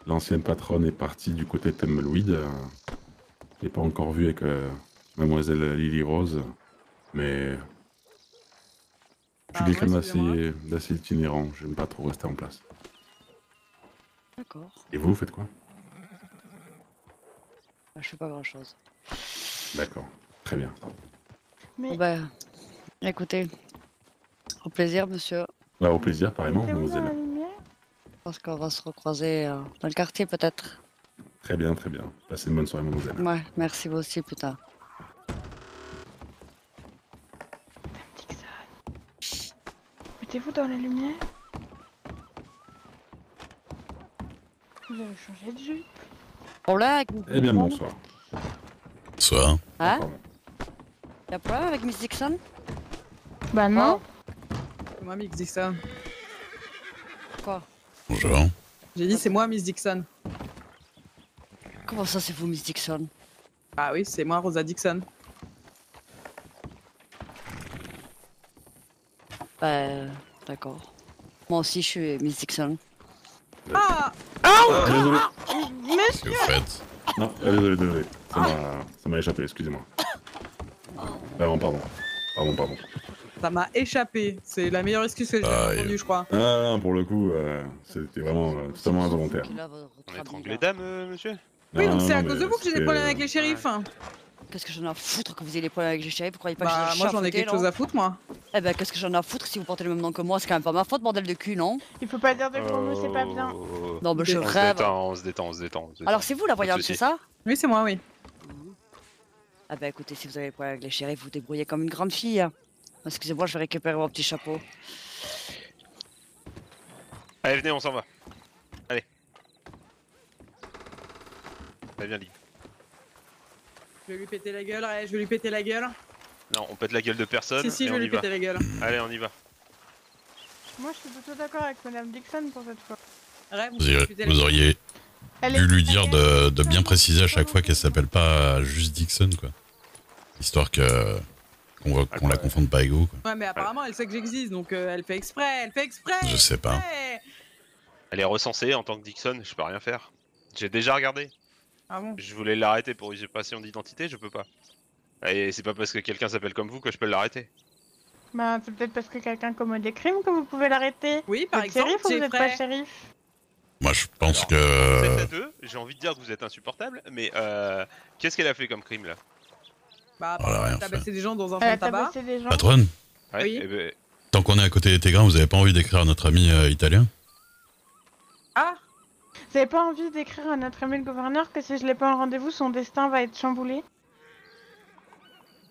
l'ancienne patronne est partie du côté de Tumbleweed, je l'ai pas encore vu avec mademoiselle Lily Rose, mais je suis Ah, quelqu'un ouais, excusez-moi. d'assez itinérant, j'aime pas trop rester en place. D'accord. Et vous faites quoi? Bah, je fais pas grand chose. D'accord, très bien. Mais Bon bah, écoutez, au plaisir, monsieur. Bah, au plaisir, pareillement, mettez-vous dans la mademoiselle. lumière. Je pense qu'on va se recroiser dans le quartier peut-être. Très bien, très bien. Passez une bonne soirée, mademoiselle. Ouais, merci vous aussi, putain. Dixon. Mettez-vous dans la lumière. Vous avez changé de jupe. Problème avec... Eh bien, bonsoir. Bonsoir. Hein? Pardon. Y'a problème avec Miss Dixon? Bah non. C'est moi, Miss Dixon. Quoi? Bonjour. J'ai dit c'est moi, Miss Dixon. Comment ça, c'est vous, Miss Dixon? Ah oui, c'est moi, Rosa Dixon. D'accord. Moi aussi, je suis Miss Dixon. Ah! Désolé. Qu'est-ce que vous faites? Non, désolé. Ça m'a échappé, excusez-moi. Pardon. Ça m'a échappé. C'est la meilleure excuse que j'ai Aïe. entendue, je crois. Ah, non, pour le coup, c'était vraiment totalement involontaire. Qui l'a, votre On ami, étrangle là? les dames, monsieur? Oui, donc Non, c'est à non, cause mais de vous que j'ai des c'était- problèmes avec les shérifs. Qu'est-ce que j'en ai à foutre que vous ayez des problèmes avec les shérifs? Vous croyez pas que Bah, j'ai moi j'en ai quelque chose à foutre, moi. Eh ben, qu'est-ce que j'en ai à foutre si vous portez le même nom que moi? C'est quand même pas ma faute, bordel de cul, non? Il faut pas dire de gros mots, c'est pas bien. Non, mais je On se rêve. détend, on se détend. Alors, c'est vous la voyante, souci. c'est ça? Oui, c'est moi, oui. Ah bah écoutez, si vous avez des problèmes avec les shérifs, vous débrouillez comme une grande fille. Hein. Excusez-moi, je vais récupérer mon petit chapeau. Allez, venez, on s'en va. Allez. Allez, viens, Lee. Je vais lui péter la gueule, ouais, je vais lui péter la gueule. Non, on pète la gueule de personne Si, et je on vais y lui va. péter la gueule. Allez, on y va. Moi, je suis plutôt d'accord avec Madame Dixon pour cette fois. Ouais, Vous, irez- péter la vous gueule. auriez Elle dû lui dire de bien préciser à chaque fois qu'elle s'appelle pas juste Dixon, quoi. Histoire qu'on la confonde pas avec vous, quoi. Ouais, mais apparemment, elle sait que j'existe, donc elle fait exprès, Je sais pas. exprès. Elle est recensée en tant que Dixon, je peux rien faire. J'ai déjà regardé. Ah bon? Je voulais l'arrêter pour usurpation d'identité, je peux pas. Et c'est pas parce que quelqu'un s'appelle comme vous que je peux l'arrêter. Bah, c'est peut-être parce que quelqu'un commet des crimes que vous pouvez l'arrêter. Oui, Vous par êtes exemple, shérif ou vous êtes pas Jeffrey. shérif? Moi, je pense Alors, que. Vous êtes à deux, j'ai envie de dire que vous êtes insupportable, mais qu'est-ce qu'elle a fait comme crime là? Bah, Oh, elle a rien tabasser des gens dans un Elle champ a de tabac. tabassé des gens. Patronne, Ouais, Oui. eh ben, tant qu'on est à côté des Tégrins, vous avez pas envie d'écrire à notre ami italien? Ah! Vous avez pas envie d'écrire à notre ami le gouverneur que si je l'ai pas en rendez-vous, son destin va être chamboulé?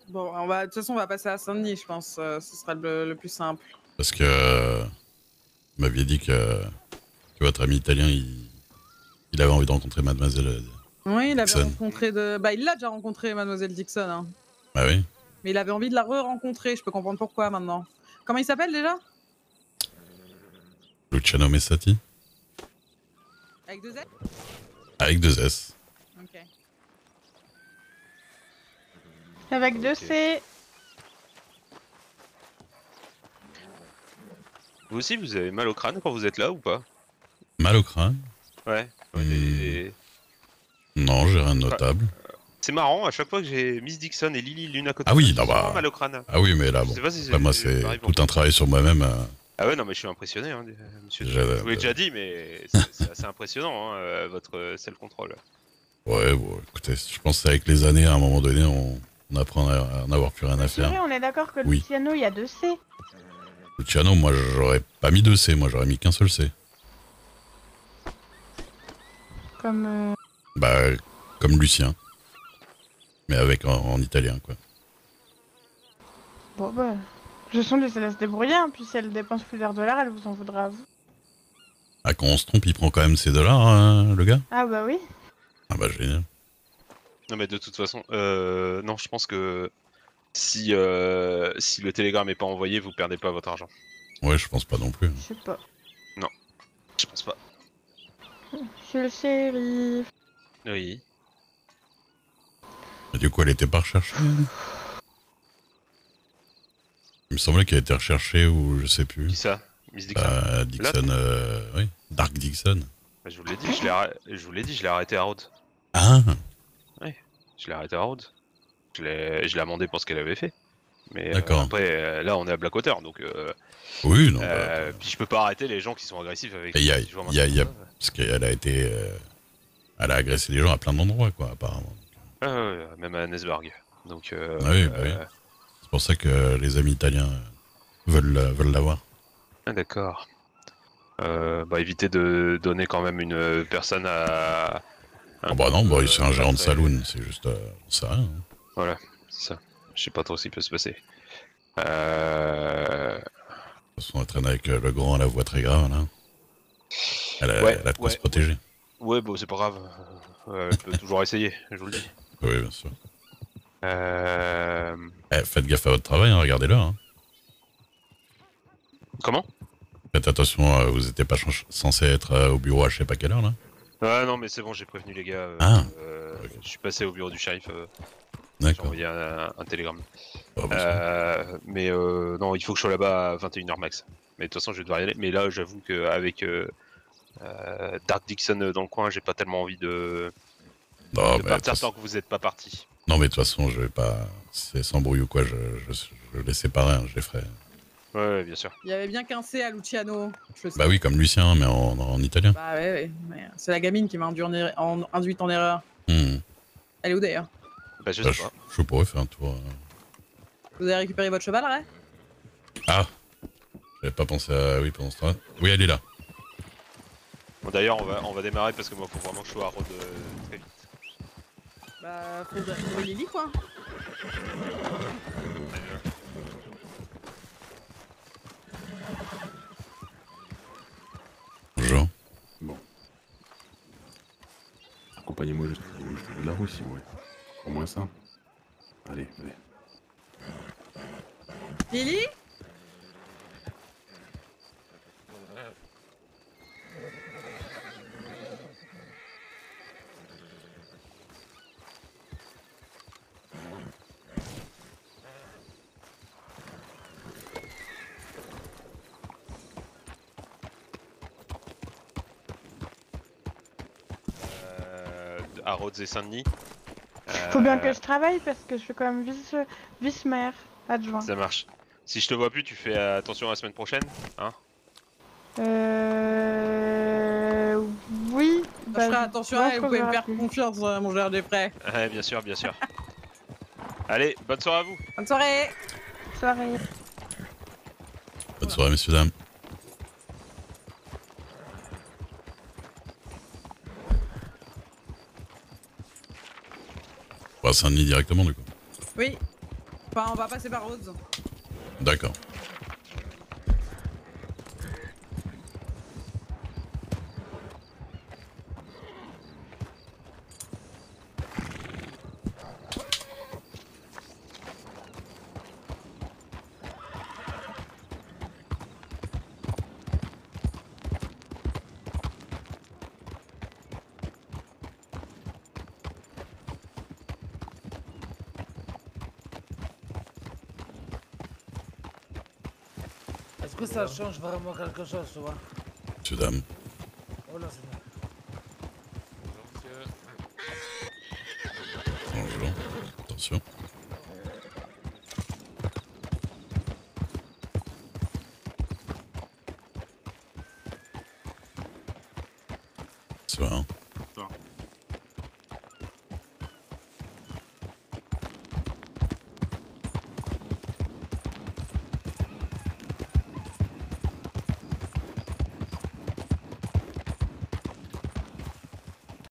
Bon, de toute façon, on va passer à Saint-Denis, je pense. Ce sera le plus simple. Parce que. Vous m'aviez dit que votre ami italien, il avait envie de rencontrer mademoiselle. Oui, il avait Dixon. rencontré de. Bah, il l'a déjà rencontré, Mademoiselle Dixon. Hein. Ah oui? Mais il avait envie de la re-rencontrer. Je peux comprendre pourquoi maintenant. Comment il s'appelle déjà? Luciano Messati? Avec 2 S? Avec 2 S. Ok. Avec 2 C. vous aussi vous avez mal au crâne quand vous êtes là ou pas? Mal au crâne? Ouais. Non, j'ai rien de notable. C'est marrant, à chaque fois que j'ai Miss Dixon et Lily l'une à côté, Ah oui, j'ai là, bah. souvent mal au crâne. Ah oui, mais là, Je bon. sais pas si Après, moi, c'est c'est pareil pour tout un travail sur moi-même. Ah ouais, non, mais je suis impressionné, hein, monsieur. J'ai- Je vous l'ai déjà dit, mais c'est assez impressionnant, hein, votre self-control. Ouais, bon, écoutez, je pense que avec les années, à un moment donné, on apprend à n'avoir plus rien à C'est vrai, faire. on est d'accord que Oui. Luciano, il y a 2 C. Luciano, moi, j'aurais pas mis 2 C, moi, j'aurais mis qu'un seul C. Comme. Bah, comme Lucien. Mais avec en italien, quoi. Bon, bah. Je sens que ça laisse débrouiller, hein, puis si elle dépense plusieurs dollars, elle vous en voudra à vous. Ah, quand on se trompe, il prend quand même ses dollars, hein, le gars? Ah, bah oui. Ah bah, génial. Non, mais de toute façon, non, je pense que si le télégramme est pas envoyé, vous perdez pas votre argent. Ouais, je pense pas non plus. Je sais pas. Je pense pas. Je suis le shérif. Oui. Et du coup, elle était pas recherchée. Il me semblait qu'elle était recherchée ou je sais plus. Qui ça? Miss Dixon? Dixon, oui. Dark Dixon. Bah, je vous l'ai dit, je l'ai arrêté à Rhodes. Ah, Je l'ai arrêté à Rhodes. Je l'ai amendé pour ce qu'elle avait fait. Mais D'accord. après, là, on est à Blackwater, donc oui, non. Bah, puis je peux pas arrêter les gens qui sont agressifs avec. Et y a- si je vois y a- y a- maintenant. parce qu'elle a été. Elle a agressé les gens à plein d'endroits, quoi, apparemment. Ouais, même à Nesburg. Donc. Oui, bah oui. C'est pour ça que les amis italiens veulent l'avoir. Ah, d'accord. Bah, évitez de donner quand même une personne à. Ah bah non, bah, c'est un gérant de saloon, c'est juste. On sait rien. Hein. Voilà, c'est ça. Je sais pas trop ce qui peut se passer. De toute façon, elle traîne avec le grand à la voix très grave, là. Elle a de quoi se protéger. Ouais, bon, c'est pas grave. Elle peut toujours essayer, je vous le dis. Oui, bien sûr. Faites gaffe à votre travail, hein, regardez-le. Hein. Comment? Faites attention, vous n'étiez pas censé être au bureau à je sais pas quelle heure, là. Ah non, mais c'est bon, j'ai prévenu les gars. Ok. Je suis passé au bureau du shérif. J'ai D'accord. envoyé un télégramme. Oh, bah, Mais non, il faut que je sois là-bas à 21h max. Mais de toute façon, je vais devoir y aller. Mais là, j'avoue qu'avec Dark Dixon dans le coin, j'ai pas tellement envie de non, mais, partir tant que vous n'êtes pas parti. non, mais de toute façon, je vais pas. C'est sans bruit ou quoi, je les séparerai, hein, je les ferai. Ouais, bien sûr. Il y avait bien qu'un C à Luciano. Je sais. Bah oui, comme Lucien, mais en italien. Bah ouais. Mais c'est la gamine qui m'a induite en erreur. Hmm. Elle est où d'ailleurs? Bah, je Bah, sais pas. je pourrais faire un tour. Vous avez récupéré votre cheval, Ray? Ah, j'avais pas pensé à. Oui, pendant ce temps. Oui, elle est là. Bon, d'ailleurs, on va démarrer parce que moi, faut vraiment que je sois à Rhodes très vite. Bah, faut trouver Lily, quoi. Bonjour. Bon. Accompagnez-moi jusqu'au bout de la rue, si vous voulez. Au moins ça. Allez. Lily? à Rhodes et Saint-Denis. Faut bien que je travaille parce que je suis quand même vice-maire adjoint. Ça marche. Si je te vois plus, tu fais attention à la semaine prochaine, hein? Oui. Je ferai attention à elle, vous pouvez me faire confiance, mon gérant des prêts. Ouais, bien sûr, bien sûr. Allez, bonne soirée à vous. Bonne soirée. Soirée. Bonne soirée, messieurs, dames. On va à Saint-Denis directement, du coup. Oui. Enfin, on va passer par Rhodes. D'accord. Est-ce que ça change vraiment quelque chose, tu vois? Messieurs, dames. Oh là, c'est Bonjour. Attention. Bonsoir.